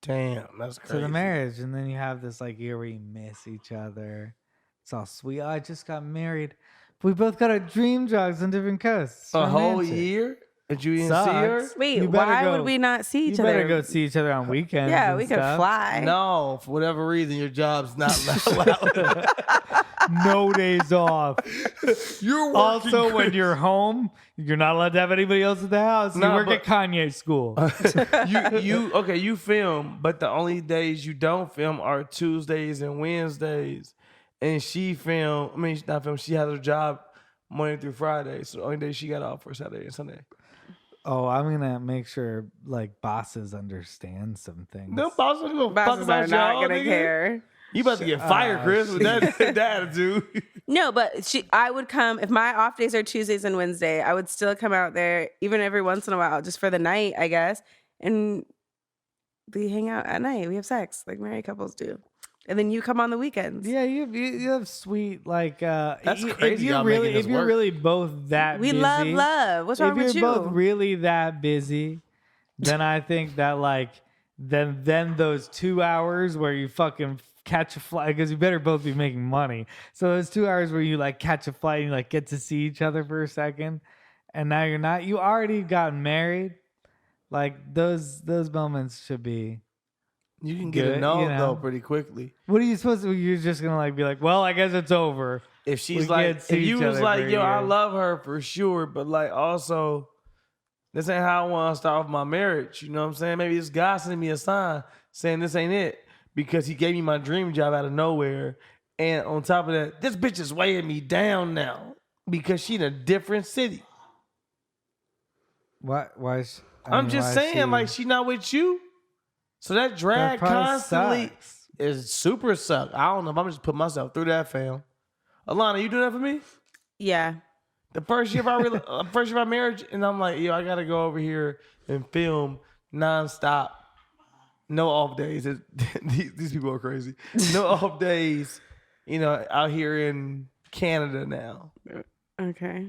Damn, that's crazy. To the marriage. And then you have this like year where you miss each other. It's all sweet. Oh, I just got married. But we both got our dream jobs on different coasts. It's A whole romantic. year? Did you even Sucks. see her? Wait, You better why go- would we not see each You other? better go see each other on weekends. Yeah, and we could stuff. fly. No, for whatever reason, your job's not allowed. No days off. You're working. Also, when you're home, you're not allowed to have anybody else at the house. You No, work but- at Kanye school. you film, but the only days you don't film are Tuesdays and Wednesdays. And she she's not film. She has her job Monday through Friday. So the only day she got off for Saturday and Sunday. Oh, I'm gonna make sure like bosses understand some things. No bosses gonna fuck Bosses about are not y'all, gonna nigga. care. You about to get fired, Chris, with that attitude. No, but I would come if my off days are Tuesdays and Wednesday. I would still come out there, even every once in a while, just for the night, I guess. And we hang out at night. We have sex like married couples do. And then you come on the weekends. Yeah, you have sweet like. That's if crazy you're y'all really making this if you're work. really both that We busy, love. What's wrong if with you're you? both really that busy, then I think that like then those 2 hours where you fucking catch a flight, because you better both be making money. So those 2 hours where you like catch a flight and you like get to see each other for a second, and now you're not. You already got married. Like those moments should be. You can get Good, a no, you know. though, pretty quickly. What are you supposed to? You're just gonna like be like, well, I guess it's over. If she's We like, can't if see you each was other like, for a yo, I year. love her for sure, but like also, this ain't how I want to start off my marriage. You know what I'm saying? Maybe this guy sent me a sign saying this ain't it because he gave me my dream job out of nowhere. And on top of that, this bitch is weighing me down now because she in a different city. What? Why? I'm just saying, like, she not with you. So that drag probably constantly sucks. is super suck. I don't know if I'm just put myself through that, fam. Alana, you do that for me? Yeah. The first year of our marriage, and I'm like, yo, I gotta go over here and film nonstop. No off days. These people are crazy. No off days, out here in Canada now. Okay.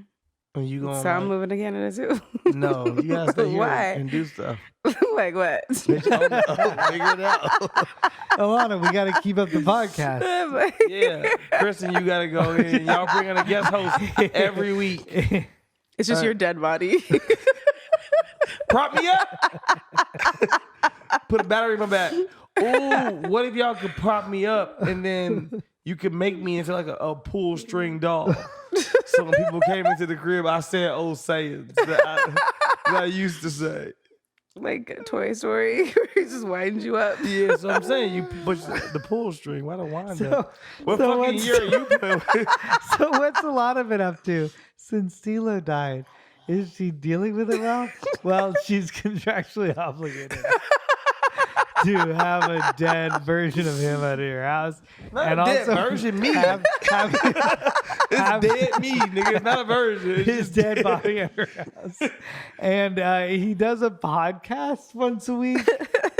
And you going So I'm moving to Canada too. no, you gotta stay here Why? and do stuff. Like what? Bitch, figure it out. Alana, we got to keep up the podcast. Yeah, Kristen, you gotta go in. And y'all bring on a guest host every week. It's just your dead body. Prop me up. Put a battery in my back. Ooh, what if y'all could prop me up and then you could make me into like a pull string doll? So when people came into the crib, I said old sayings that I used to say. Like Toy Story, where he just winds you up. Yeah, so I'm saying you push the pull string. Why the wind up? What so fucking what's- year are you playing with? So what's a lot of it up to since Steelo died? Is she dealing with it well? Well, she's contractually obligated to have a dead version of him out of your house. Not a dead version, me. It's dead me, nigga. It's not a version. It's his just dead body at her house. And he does a podcast once a week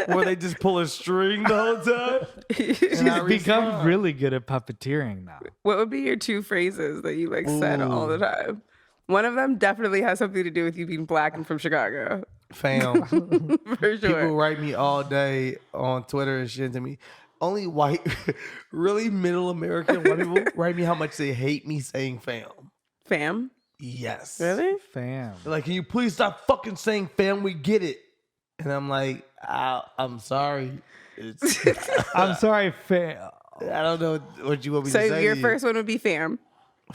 where they just pull a string the whole time. She's become respond. really good at puppeteering now. What would be your 2 phrases that you like said all the time? One of them definitely has something to do with you being black and from Chicago. Fam. For sure. People write me all day on Twitter and shit to me. Only white, really middle American white people write me how much they hate me saying fam. Fam? Yes. Really? Fam. They're like, can you please stop fucking saying fam? We get it. And I'm like, I'm sorry. I'm sorry, fam. I don't know what you want me So to say. your to you. first one would be fam.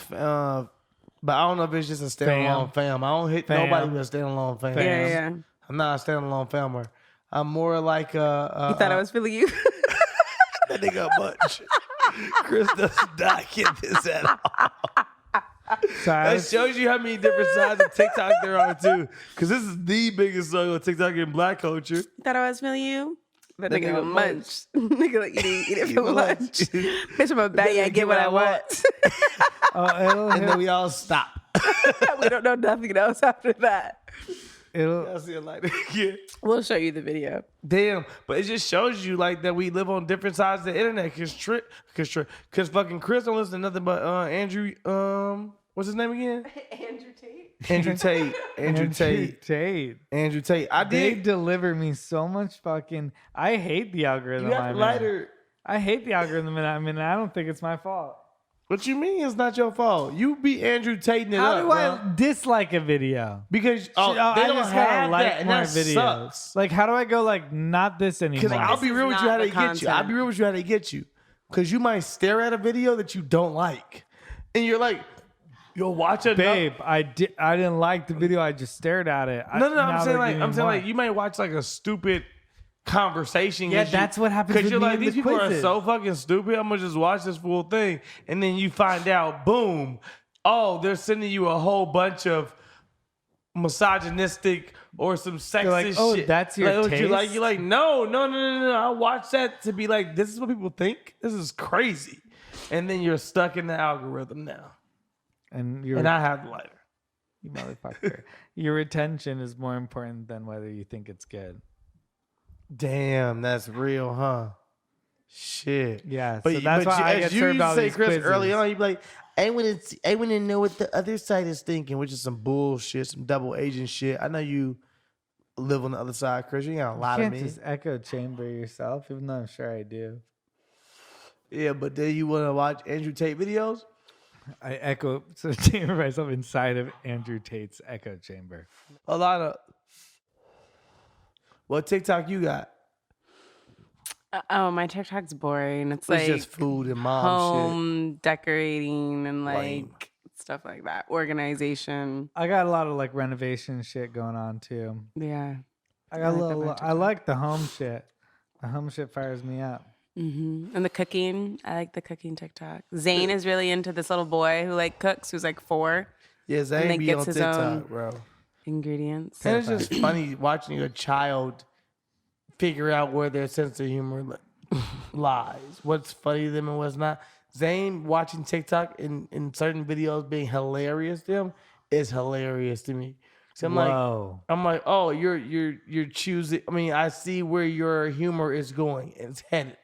But I don't know if it's just a standalone fam. I don't hit Fam. nobody with a standalone fam. Yeah. I'm not a standalone famer. I'm more like You thought I was feeling you? that nigga a bunch. Chris does not get this at all. So I That was- shows you how many different sides of TikTok there are too. Because this is the biggest song on TikTok in black culture. Thought I was feeling you? That That nigga nigga a munch. Nigga like eat it Eat for my lunch. lunch. Bitch, I'm a bad yeah, get what I want. And then we all stop. We don't know nothing else after that. it'll, I see it like that. Yeah. We'll show you the video. Damn, but it just shows you like that we live on different sides of the internet. Cause fucking Chris don't listen to nothing but Andrew. What's his name again? Andrew Tate. Andrew Tate. Andrew Tate. I They did. deliver me so much fucking. I hate the algorithm. You have I'm in. lighter. I hate the algorithm, and I don't think it's my fault. What you mean? It's not your fault. You be Andrew Tating it How up, do I bro. dislike a video? Because Shit, they I don't just gotta have like that, and more that videos. sucks. Like, how do I go like not this anymore? Because I'll This be is real with you not how the they get you. I'll content. be real with you how they get you. Because you might stare at a video that you don't like, and you're like, you'll watch it. Babe, I didn't like the video. I just stared at it. No, Now I'm they're saying giving me more. you might watch like a stupid conversation. Yeah, that's what happens Because with you're me like, in these the people are quizzes. so fucking stupid. I'm gonna just watch this full thing, and then you find out, boom, oh, they're sending you a whole bunch of misogynistic or some sexist like, oh, shit. that's your like, what you like. taste? You're like, no. I watch that to be like, this is what people think. This is crazy, and then you're stuck in the algorithm now. and I have the lighter. you motherfucker. Your retention is more important than whether you think it's good. Damn, that's real, huh? Shit. Yeah, so that's why I get you served used to all say, these Chris, quizzes. early on, you'd be like, I want to know what the other side is thinking, which is some bullshit, some double agent shit. I know you live on the other side, Chris. You ain't got a You lot of can't me. just echo chamber yourself, even though I'm sure I do. Yeah, but then you want to watch Andrew Tate videos? I echo so chamber myself inside of Andrew Tate's echo chamber. A lot of. What TikTok you got? Oh, my TikTok's boring. It's It's like just food and mom home decorating and like Lame. stuff like that. Organization. I got a lot of like renovation shit going on too. Yeah. I got a like that little. about I like the home shit. The home shit fires me up. And the cooking. I like the cooking TikTok. Zane is really into this little boy who like cooks, who's like 4 shit. Yeah, then Zane be gets on his TikTok, own- bro. ingredients. And it's just funny watching your child figure out where their sense of humor lies. What's funny to them and what's not. Zane watching TikTok in certain videos being hilarious to him is hilarious to me. So Whoa. I'm like, oh, you're choosing. I mean, I see where your humor is going and it's headed.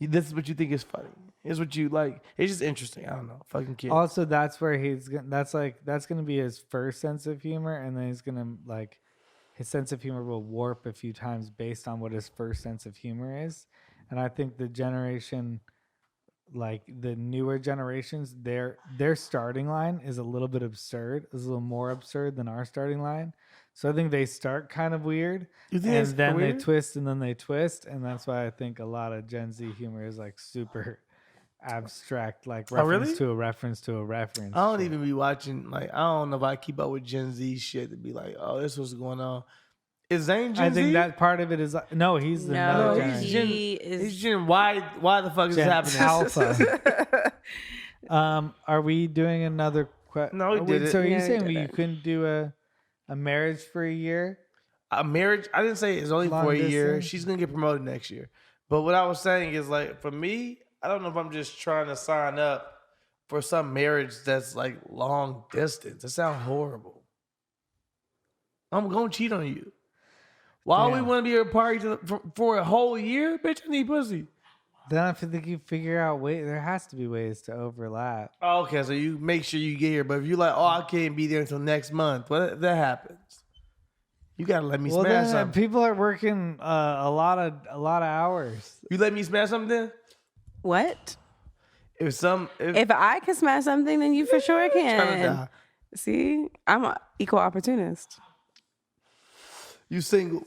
This is what you think is funny. It's what you like. It's just interesting. I don't know. Fucking kid. Also, that's where that's gonna be his first sense of humor, and then he's gonna like his sense of humor will warp a few times based on what his first sense of humor is. And I think the generation, like the newer generations, their starting line is a little bit absurd. Is a little more absurd than our starting line. So I think they start kind of weird, You think and it's then weird? they twist, and then they twist, and that's why I think a lot of Gen Z humor is like super abstract, like Oh, reference really? to a reference to a reference. I don't shit. even be watching. Like, I don't know if I keep up with Gen Z shit to be like, oh, this was going on. Is Zane Gen I think Z? that part of it is no, he's the No, another he's generation. he is. He's Gen. Why the fuck is this Gen happening? Alpha. Are we doing another question? No, we did it. So are you Yeah, we saying did you it. couldn't do a marriage for a year? A marriage. I didn't say it's only Long for a year. distance? She's gonna get promoted next year. But what I was saying is like, for me, I don't know if I'm just trying to sign up for some marriage that's like long distance. It sounds horrible. I'm gonna cheat on you. Why Damn. we want to be a party for a whole year? Bitch, I need pussy. Then I think you figure out there has to be ways to overlap. Oh, okay, so you make sure you get here. But if you're like, oh, I can't be there until next month, what if that happens? You gotta let me smash then something. people are working a lot of hours. You let me smash something then? What? If If I can smash something, then you for sure trying to can. die. See, I'm an equal opportunist. You single.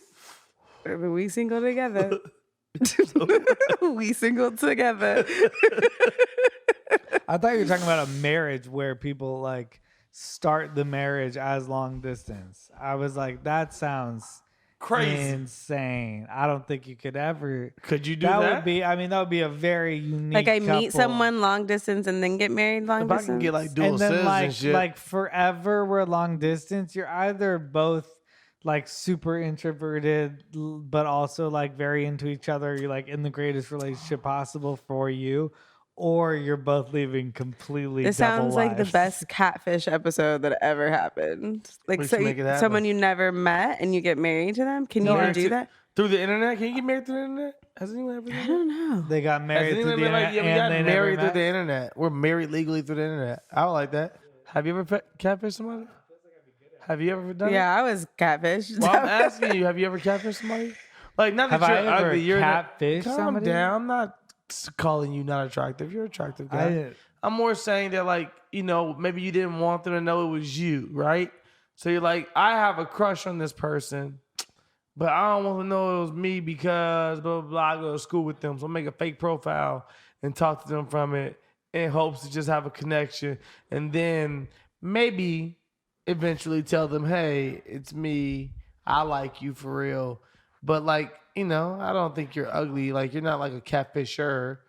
We single together. We single together. I thought you were talking about a marriage where people like start the marriage as long distance. I was like, that sounds Crazy. insane. I don't think you could ever. Could you do That that? would be. I mean, that would be a very unique. Like I meet couple. someone long distance and then get married long If I distance. can get like dual and then citizenship. like forever we're long distance. You're either both like super introverted, but also like very into each other. You're like in the greatest relationship possible for you, or you're both living completely. This double sounds like the lives. best catfish episode that ever happened. Like We so should make it happen. someone you never met and you get married to them. Can you even do that? Through the internet? Can you get married through the internet? Has anyone ever done I that? don't know. They got Has married through anyone the been like, internet yeah, we and got they never married through met? the internet? We're married legally through the internet. I would like that. Have you ever catfished somebody? Have you ever done it? Yeah, I was catfish. Well, I'm asking you, have you ever catfished somebody? Like, not that Have you're I ever ugly. You're catfished Calm somebody? down. I'm not calling you not attractive. You're an attractive I guy. didn't- I'm more saying that, like, you know, maybe you didn't want them to know it was you, right? So you're like, I have a crush on this person, but I don't want to know it was me because blah, blah, blah. I go to school with them. So I make a fake profile and talk to them from it in hopes to just have a connection. And then maybe eventually tell them, hey, it's me. I like you for real. But like, you know, I don't think you're ugly. Like, you're not like a catfisher.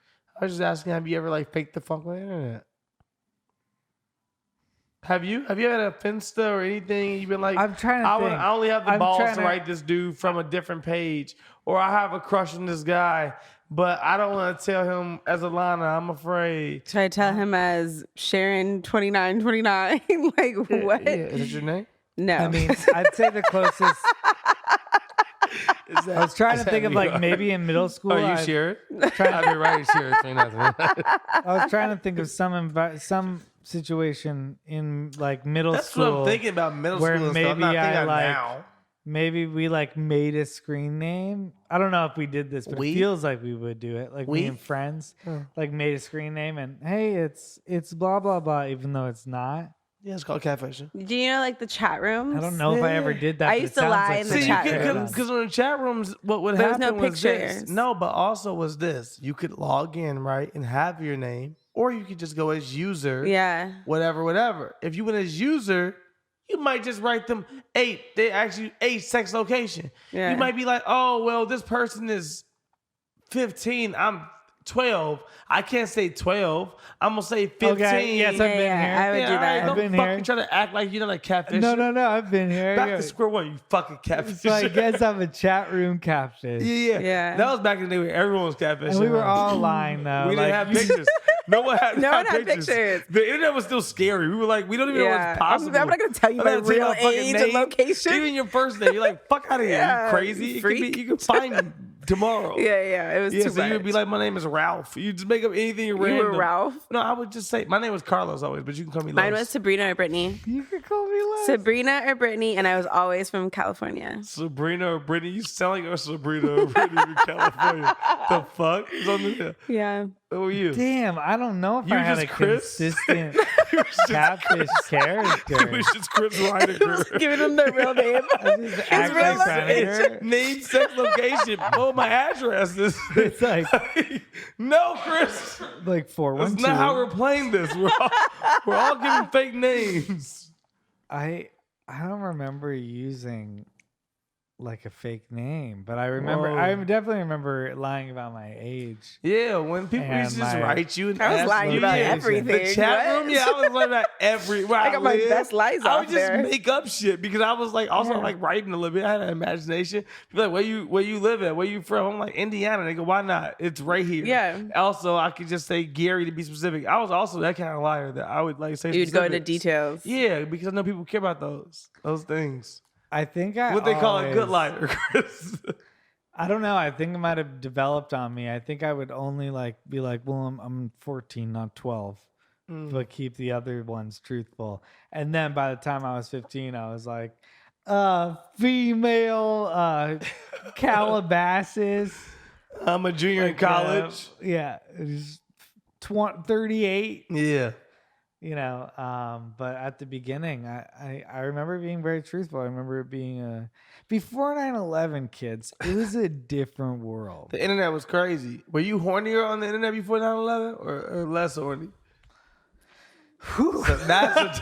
I was just asking, have you ever like faked the funk on the internet? Have you had a Finsta or anything? You've been like, I'm trying to think. I only have the I'm balls trying to to- write this dude from a different page, or I have a crush on this guy, but I don't want to tell him as Alana. I'm afraid. Should I tell him as Sharon 2929? Like what? Yeah, is it your name? No. I mean, I'd say the closest. I was trying to think of like maybe in middle school. Are you I- sure? I'll be right, sure. I was trying to think of some situation in like middle That's school. what I'm thinking about middle where school and stuff. I'm not maybe thinking I of like now. maybe we like made a screen name. I don't know if we did this, but We? it feels like we would do it. Like We? me and friends like made a screen name and hey, it's blah blah blah, even though it's not. Yeah, it's called catfishing. Do you know like the chat rooms? I don't know if I ever did that. I but used it to sounds lie like in the something See, chat I you could've rooms. done. because in the chat rooms, what would There was happen no was this. pictures. No, but also was this. You could log in, right, and have your name, or you could just go as user. Yeah. Whatever. If you went as user, you might just write them 8. They actually 8 sex location. Yeah. You might be like, oh, well, this person is 15. I'm 12. I can't say 12. I'm gonna say 15. Okay, yes, I've been Yeah, here. I would do all right, that. I've don't been fucking here. try to act like you're not a catfish. No, I've been here. Back Yeah. to square one, you fucking catfish. So I guess I'm a chat room catfish. Yeah. Yeah. That was back in the day where everyone was catfishing. And we were huh? all lying though. We didn't Like, have pictures. No one had, No one had pictures. The internet was still scary. We were like, we don't even know Yeah. what's possible. I'm not gonna tell you my I'm not gonna real my fucking age and location. Even your first name. You're like, fuck out of here. Yeah, You crazy? you It could be, freak. you can find me tomorrow. Yeah. It was Yeah, too so much. you would be like, my name is Ralph. You just make up anything you random. were Ralph. No, I would just say, my name was Carlos always, but you can call me Mine Los. was Sabrina or Brittany. you could call me Les. Sabrina or Brittany, and I was always from California. Sabrina or Brittany. You sound like you're Sabrina or Brittany from California. The fuck? It's on the, Yeah. who are you? Damn, I don't know if You I were had just a Chris? consistent You was just- catfish character. It was just Chris Reiniger. Giving them their real name. I just act real like life. Reiniger. Name, sex, location. Oh, my address is. It's like No, Chris. like 412. That's not how we're playing this. We're all giving fake names. I don't remember using like a fake name, but I remember Whoa. I definitely remember lying about my age. Yeah, when people And used to just my- write you and I was ask lying you, about yeah. everything. The chat What? room, yeah, I was lying about every. Where I got my live. best lies I off would just there. make up shit because I was like also Yeah. like writing a little bit. I had an imagination. People like, where you live at? Where you from? I'm like Indiana. They go, why not? It's right here. Yeah. Also, I could just say Gary to be specific. I was also that kind of liar that I would like say. You'd go into specifics. details. Yeah, because I know people care about those things. I think I What they call a good always- lighter, Chris. I don't know. I think it might have developed on me. I think I would only like be like, well, I'm 14, not 12, but keep the other ones truthful. And then by the time I was 15, I was like, female Calabasas. I'm a junior in college. Yeah, it was 38. Yeah. You know, but at the beginning, I remember being very truthful. I remember it being before 9/11, kids. It was a different world. The internet was crazy. Were you hornier on the internet before 9/11 or less horny? So that's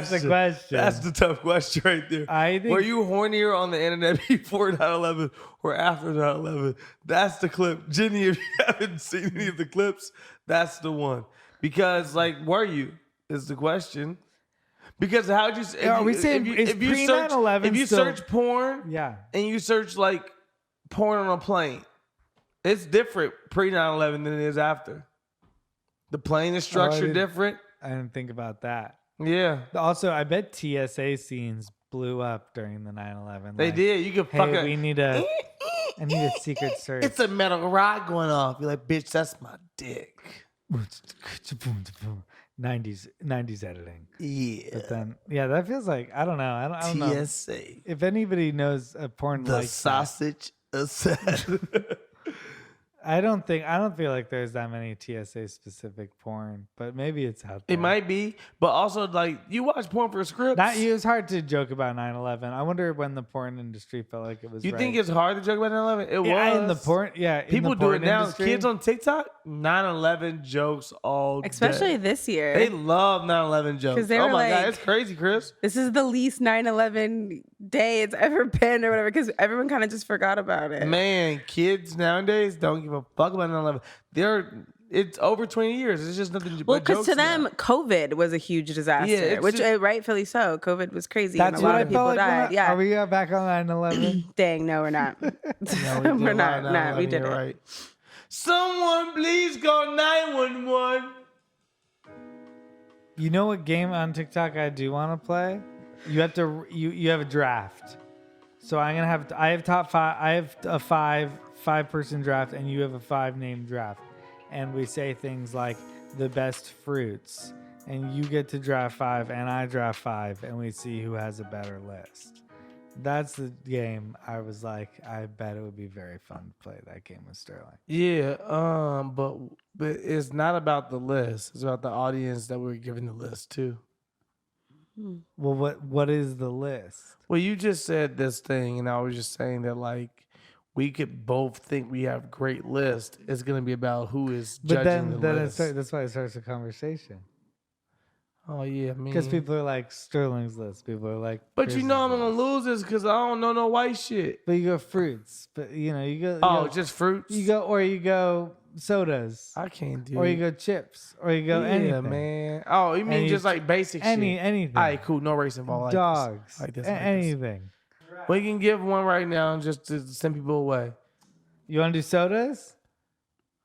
the question. That's the tough question right there. I think, Were you hornier on the internet before 9/11 or after 9/11? That's the clip. Jenny, if you haven't seen any of the clips, that's the one. Because, like, were you? Is the question. Because how'd you... Are we saying is pre-9/11 If you still- search porn yeah. and you search, like, porn on a plane, it's different pre-9/11 than it is after. The plane is structured different. I didn't think about that. Yeah. Also, I bet TSA scenes blew up during the 9/11. They did. You could fuck Hey, it. we need a... I need a secret search. It's a metal rod going off. You're like, bitch, that's my dick. 90s editing. Yeah. But then, yeah, that feels like, I don't know. I don't know. TSA. If anybody knows a porn The like that, sausage assassin. I don't feel like there's that many TSA specific porn, but maybe it's out there. It might be, but also, like, you watch porn for scripts. It was hard to joke about 9/11. I wonder when the porn industry felt like it was You right. think it's hard to joke about 9/11? It was. In the porn, yeah. in People the do porn it now. industry. Kids on TikTok, 9/11 jokes all day. Especially this year. They love 9/11 jokes. 'Cause they Oh were my God, like- it's crazy, Chris. This is the least 9/11 day it's ever been or whatever, because everyone kind of just forgot about it. Man, kids nowadays don't give a fuck about 9/11. It's over 20 years. It's just nothing. Well, but because jokes to them, now. COVID was a huge disaster, Yeah, it's which just- rightfully so. COVID was crazy, That's and a what lot I of people felt like. died. Yeah, Are we back on 9/11? dang, no, we're not. No, we we're did not. not. Nah, we did it. Right. Someone please call 911. You know what game on TikTok I do want to play? You have to you have a draft. So I have top 5. I have a 5-person draft, and you have a 5-name draft. And we say things like the best fruits, and you get to draft 5, and I draft 5, and we see who has a better list. That's the game. I was like, I bet it would be very fun to play that game with Sterling. Yeah, but it's not about the list. It's about the audience that we're giving the list to. Well, what is the list? Well, you just said this thing, and I was just saying that, like, we could both think we have great list. It's gonna be about who is judging the list. That's why it starts a conversation. Oh yeah, man. Because people are like Sterling's list. People are like, But you Chris's know I'm list. gonna lose this because I don't know no white shit. But you go fruits. But you go. Oh, just fruits. you go sodas. I can't do. Or it. you go chips. Or you go yeah, anything. man. Oh, you mean And you just like basic shit? Anything. All right, cool. No race involved. Dogs. Like this. Anything. We can give one right now just to send people away. You want to do sodas?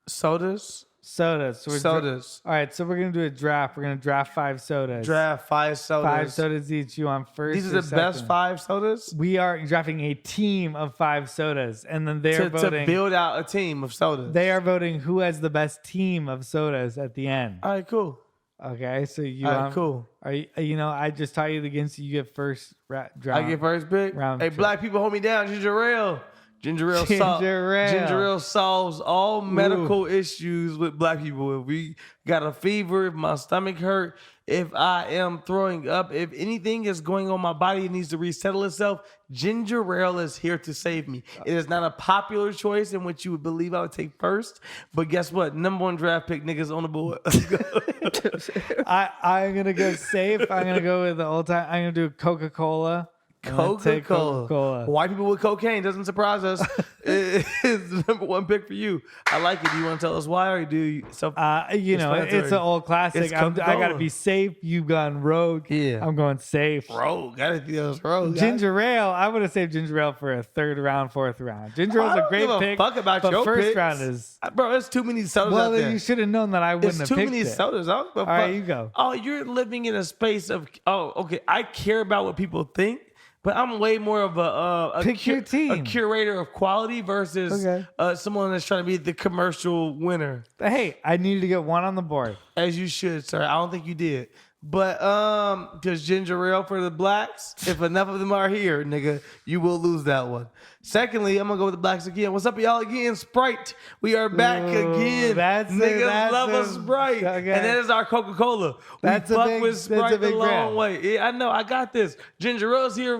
Sodas. Sodas. So Sodas. all right. So we're gonna do a draft. We're gonna draft 5 sodas. Draft 5 sodas. 5 sodas each. You want first? These are or the best second? 5 sodas We are drafting a team of 5 sodas, and then they're to voting. build out a team of sodas. They are voting who has the best team of sodas at the end. All right, cool. Okay, so you All right, cool. Are you I just taught you the game, so you get first draft. I get first pick. round Hey, trip. black people, hold me down. Ginger ale. Ginger ale Ginger ale. solves all medical issues with black people. If we got a fever, if my stomach hurt, if I am throwing up, if anything is going on my body, it needs to resettle itself. Ginger ale is here to save me. It is not a popular choice in which you would believe I would take first, but guess what? Number 1 draft pick, niggas on the board. Let's go. I'm gonna go safe. I'm gonna go with the old time. I'm gonna do Coca-Cola. Coca-Cola. White people with cocaine doesn't surprise us. It's the number 1 pick for you. I like it. Do you want to tell us why, or do you? It's an old classic. It's I Coca-Cola. gotta be safe. You've gone rogue. Yeah. I'm going safe. Rogue. Gotta be those rogue. Ginger ale. I would have saved ginger ale for a 3rd round, 4th round. Ginger ale's I a don't great give a pick. fuck about but your first picks. round is. Bro, there's too many sodas Well, out there. you should have known that I wouldn't There's have too picked many it. sodas. I don't give a All right, fuck. you go. Oh, you're living in a space of. Oh, okay. I care about what people think, But I'm way more of Pick your team. a curator of quality versus someone that's trying to be the commercial winner. Hey, I needed to get one on the board. As you should, sir. I don't think you did. But because ginger ale for the blacks, if enough of them are here, nigga, you will lose that one. Secondly, I'm gonna go with the blacks again. What's up, y'all? Again, Sprite. We are back again. Niggas love a Sprite, and that is our Coca-Cola. We fuck with Sprite a long way. Yeah, I know. I got this. Ginger ale is here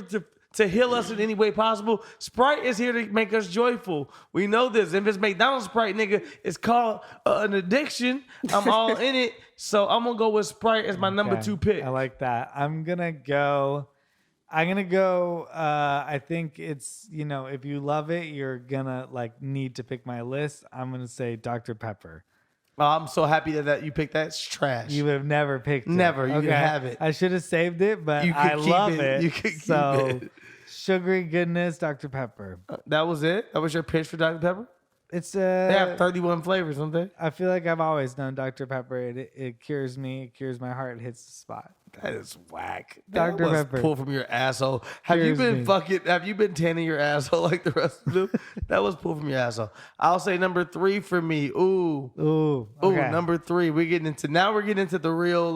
to heal us in any way possible. Sprite is here to make us joyful. We know this. If it's McDonald's Sprite, nigga, it's called an addiction. I'm all in it. So I'm going to go with Sprite as my number 2 pick. I like that. I'm going to go, I think it's, if you love it, you're going to need to pick my list. I'm going to say Dr. Pepper. Oh, I'm so happy that you picked that. It's trash. You would have never picked it. Never. You can have it. I should have saved it, but I love it. You could keep it. Sugary goodness, Dr. Pepper. That was it? That was your pitch for Dr. Pepper? They have 31 flavors, don't they? I feel like I've always known Dr. Pepper. It cures me. It cures my heart. It hits the spot. That is whack. Dr. Pepper. Pull from your asshole. Have you been tanning your asshole like the rest of them? That was pull from your asshole. I'll say number 3 for me. Ooh. Okay. Number 3. We're getting into the real,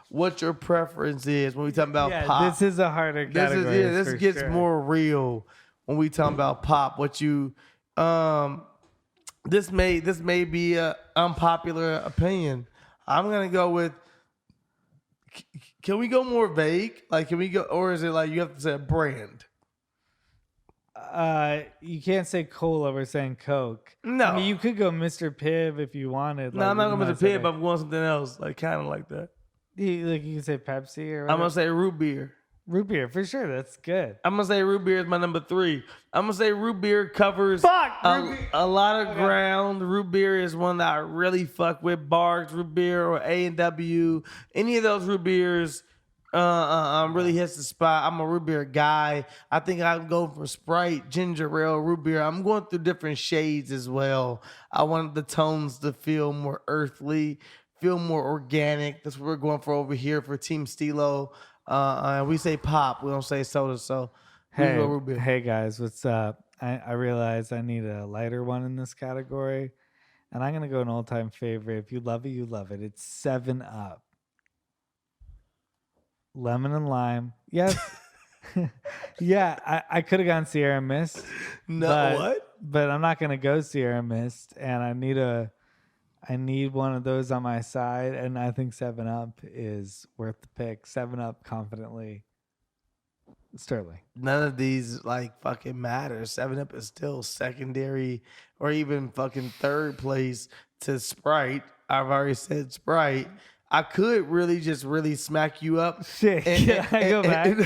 what your preference is when we talk about pop. This is a harder category. This gets more real when we talk about pop. What you this may be a unpopular opinion. I'm gonna go with. Can we go more vague? Can we go, or is it you have to say a brand? You can't say cola. We're saying Coke. No, I mean you could go Mr. Pibb if you wanted. No, I'm not going Mr. Pibb. I'm going something else, kind of like that. You can say Pepsi or whatever. I'm gonna say root beer. Root beer, for sure. That's good. I'm going to say root beer is my number 3. I'm going to say root beer covers a lot of ground. Root beer is one that I really fuck with. Barks, root beer, or A&W. Any of those root beers really hits the spot. I'm a root beer guy. I think I'm going for Sprite, ginger ale, root beer. I'm going through different shades as well. I want the tones to feel more earthly, feel more organic. That's what we're going for over here for Team Steelo. We say pop. We don't say soda. So hey guys, what's up? I realize I need a lighter one in this category, and I'm gonna go an all-time favorite. If you love it, you love it. It's 7-Up, lemon and lime. Yes, yeah. I could have gone Sierra Mist. But I'm not gonna go Sierra Mist, and I need one of those on my side, and I think 7-Up is worth the pick. 7-Up confidently. Sterling. None of these fucking matter. 7-Up is still secondary or even fucking third place to Sprite. I've already said Sprite. I could really smack you up. Shit, can I go back?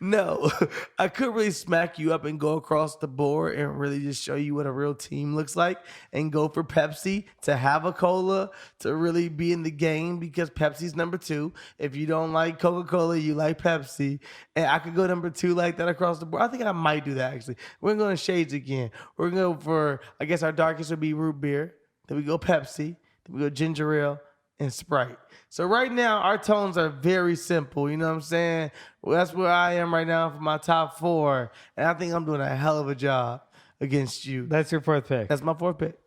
No, I could really smack you up and go across the board and really just show you what a real team looks like and go for Pepsi to have a cola to really be in the game because Pepsi's number 2. If you don't like Coca-Cola, you like Pepsi. And I could go number 2 like that across the board. I think I might do that actually. We're going to shades again. We're going to go for, I guess our darkest would be root beer. Then we go Pepsi. Then we go ginger ale. And Sprite. So right now, our tones are very simple. You know what I'm saying? Well, that's where I am right now for my top 4. And I think I'm doing a hell of a job against you. That's your 4th pick. That's my 4th pick.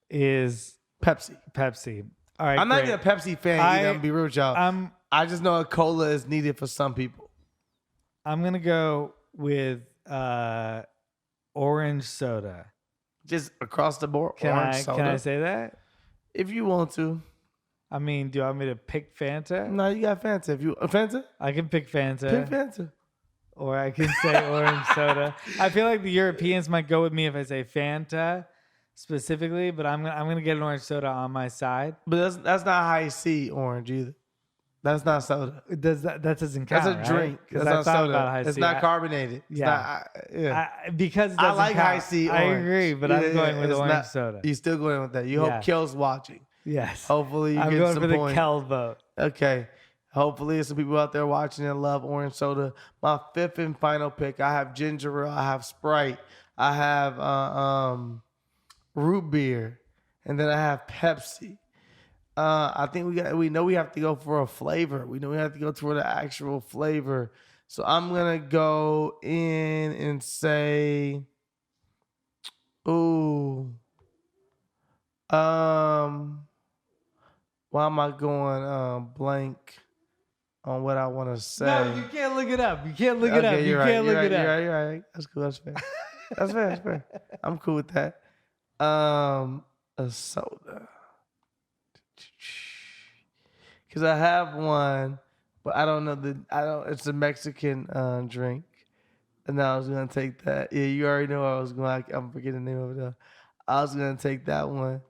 Is Pepsi. All right, I'm not even a Pepsi fan either. I'm going to be real with y'all. I just know a cola is needed for some people. I'm going to go with orange soda. Just across the board, orange soda. Can I say that? If you want to. I mean, do you want me to pick Fanta? No, you got Fanta. If you Fanta, I can pick Fanta. Pick Fanta. Or I can say orange soda. I feel like the Europeans might go with me if I say Fanta specifically, but I'm gonna get an orange soda on my side. But that's not high C orange either. That's not soda. That doesn't count. That's a drink. Right? That's not soda. It's C. not carbonated. It's not, because it I like count. high C orange. I agree, but I'm going with orange soda. You're still going with that. You hope Kel's watching. Yes. Hopefully you I'm get going some for points. the Kel vote. Okay. Hopefully there's some people out there watching that love orange soda. My 5th and final pick, I have ginger ale, I have Sprite, I have root beer, and then I have Pepsi. I think we know we have to go for a flavor. We know we have to go toward the actual flavor. So I'm gonna go in and say, ooh, why am I going blank on what I want to say? No, you can't look it up. You can't look it up. You can't look it up. You're right. That's cool. That's fair. That's fair. I'm cool with that. A soda. Because I have one, but I don't know it's a Mexican drink. And I was gonna take that. Yeah, you already know I was going. I'm forgetting the name of it though. I was gonna take that one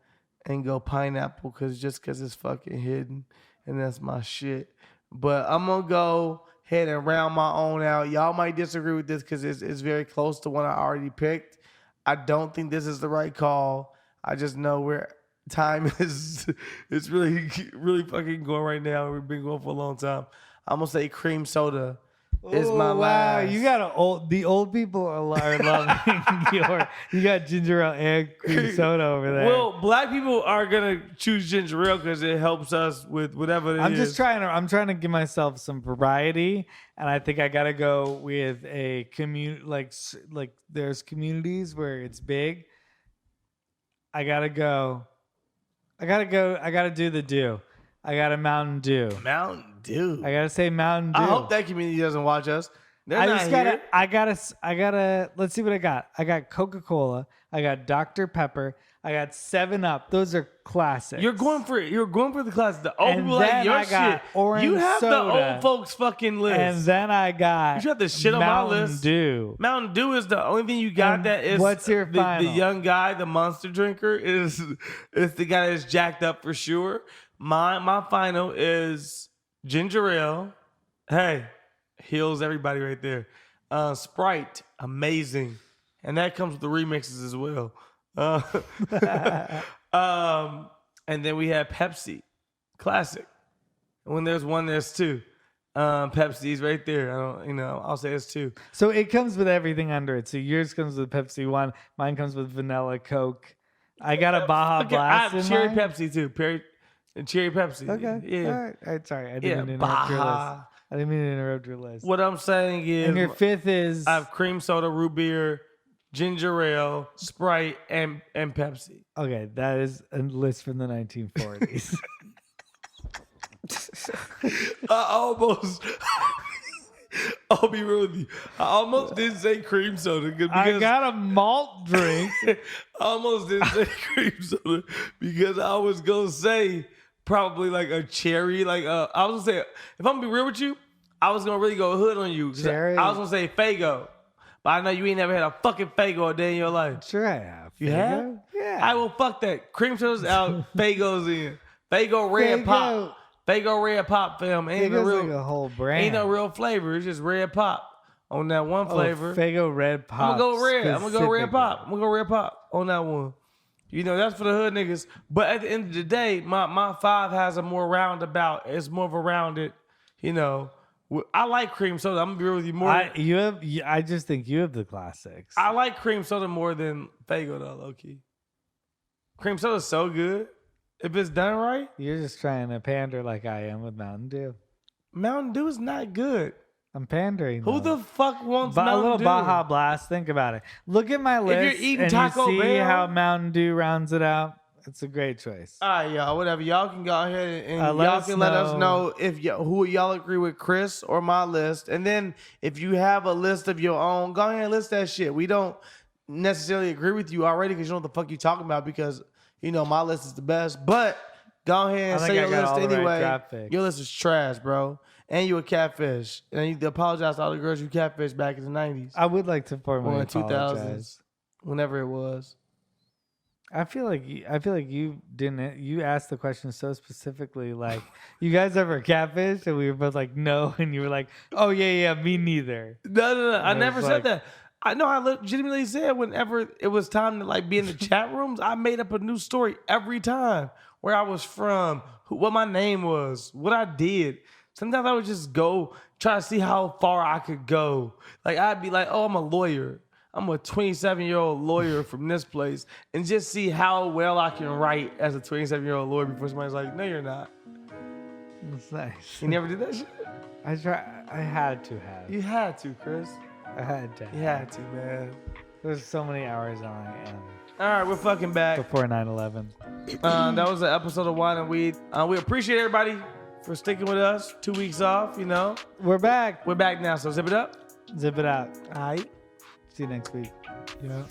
and go pineapple because it's fucking hidden and that's my shit. But I'm gonna go ahead and round my own out. Y'all might disagree with this because it's very close to one I already picked. I don't think this is the right call. I just know where time is. It's really fucking going right now. We've been going for a long time. I'm gonna say cream soda. Is my last. You got the old people are loving you got ginger ale and cream soda over there. Well, black people are gonna choose ginger ale because it helps us with whatever it is. I'm trying to give myself some variety, and I think I gotta go with a community like there's communities where it's big. I gotta do the dew. I got a Mountain Dew. Mountain Dew. I gotta say Mountain Dew. I hope that community doesn't watch us. I gotta. Let's see what I got. I got Coca-Cola. I got Dr. Pepper. I got 7-Up. Those are classics. You're going for the classics. The old people like your shit. Orange you have soda, the old folks fucking list. And then I got. You got the shit on my list. Mountain Dew. Mountain Dew is the only thing you got And that is. what's your final? The young guy, the monster drinker, is the guy that's jacked up for sure. My final is ginger ale. Hey, heals everybody right there. Sprite, amazing, and that comes with the remixes as well. And then we have Pepsi, classic. When there's one, there's two. Pepsi's right there. I'll say it's two. So it comes with everything under it. So yours comes with Pepsi 1. Mine comes with vanilla Coke. I got a Baja Blast. I have cherry Pepsi too. Cherry Pepsi. Okay. Yeah. All right. Sorry. I didn't mean to interrupt your list. I didn't mean to interrupt your list. What I'm saying is, and your fifth is I have cream soda, root beer, ginger ale, Sprite, and Pepsi. Okay, that is a list from the 1940s. I'll be real with you. I almost didn't say cream soda because I got a malt drink. I almost didn't say cream soda because I was gonna say probably like a cherry. I was gonna say, if I'm gonna be real with you, I was gonna really go hood on you. Cherry. I was gonna say Faygo, but I know you ain't never had a fucking Faygo a day in your life. Sure, I have. You have? Yeah. I will fuck that. Cream soda's out. Faygo's in. Faygo Red Pop. Faygo Red Pop, fam. Ain't no real, like a whole brand. Ain't no real flavor. It's just Red Pop on that one flavor. Faygo Red Pop. I'm gonna go red. I'm gonna go Red Pop. I'm gonna go Red Pop on that one. That's for the hood niggas. But at the end of the day, my 5 has a more roundabout. It's more of a rounded, I like cream soda. I'm gonna be real with you more. I just think you have the classics. I like cream soda more than Faygo though, low key. Cream soda's so good. If it's done right. You're just trying to pander like I am with Mountain Dew. Mountain Dew is not good. I'm pandering. Who the fuck wants Mountain Dew? A little Baja Blast. Think about it. Look at my list. If you're eating and Taco you see Bell, how Mountain Dew rounds it out. It's a great choice. All right, y'all. Whatever. Y'all can go ahead and y'all can let us know if who y'all agree with, Chris or my list. And then if you have a list of your own, go ahead and list that shit. We don't necessarily agree with you already because you know what the fuck you talking about because my list is the best. But go ahead and say your list anyway. Right, your list is trash, bro. And you a catfish. And you need to apologize to all the girls you catfished back in the 90s. I would like to formally apologize. 2000s. Whenever it was. I feel like you didn't. You asked the question so specifically, like, you guys ever catfish? And we were both like, no. And you were like, oh yeah, me neither. No. I never said that. I know I legitimately said whenever it was time to be in the chat rooms, I made up a new story every time. Where I was from, what my name was, what I did. Sometimes I would just go try to see how far I could go. I'd be like, oh, I'm a lawyer. I'm a 27-year-old lawyer from this place, and just see how well I can write as a 27-year-old lawyer before somebody's like, no, you're not. It's nice. You never did that shit? I had to have. You had to, Chris. I had to. You had to, man. There's so many hours on it. All right, we're fucking back. Before 9/11. That was an episode of Wine and Weed. We appreciate everybody for sticking with us. 2 weeks off, you know. We're back. We're back now, so zip it up. Zip it out. All right. See you next week. Yeah.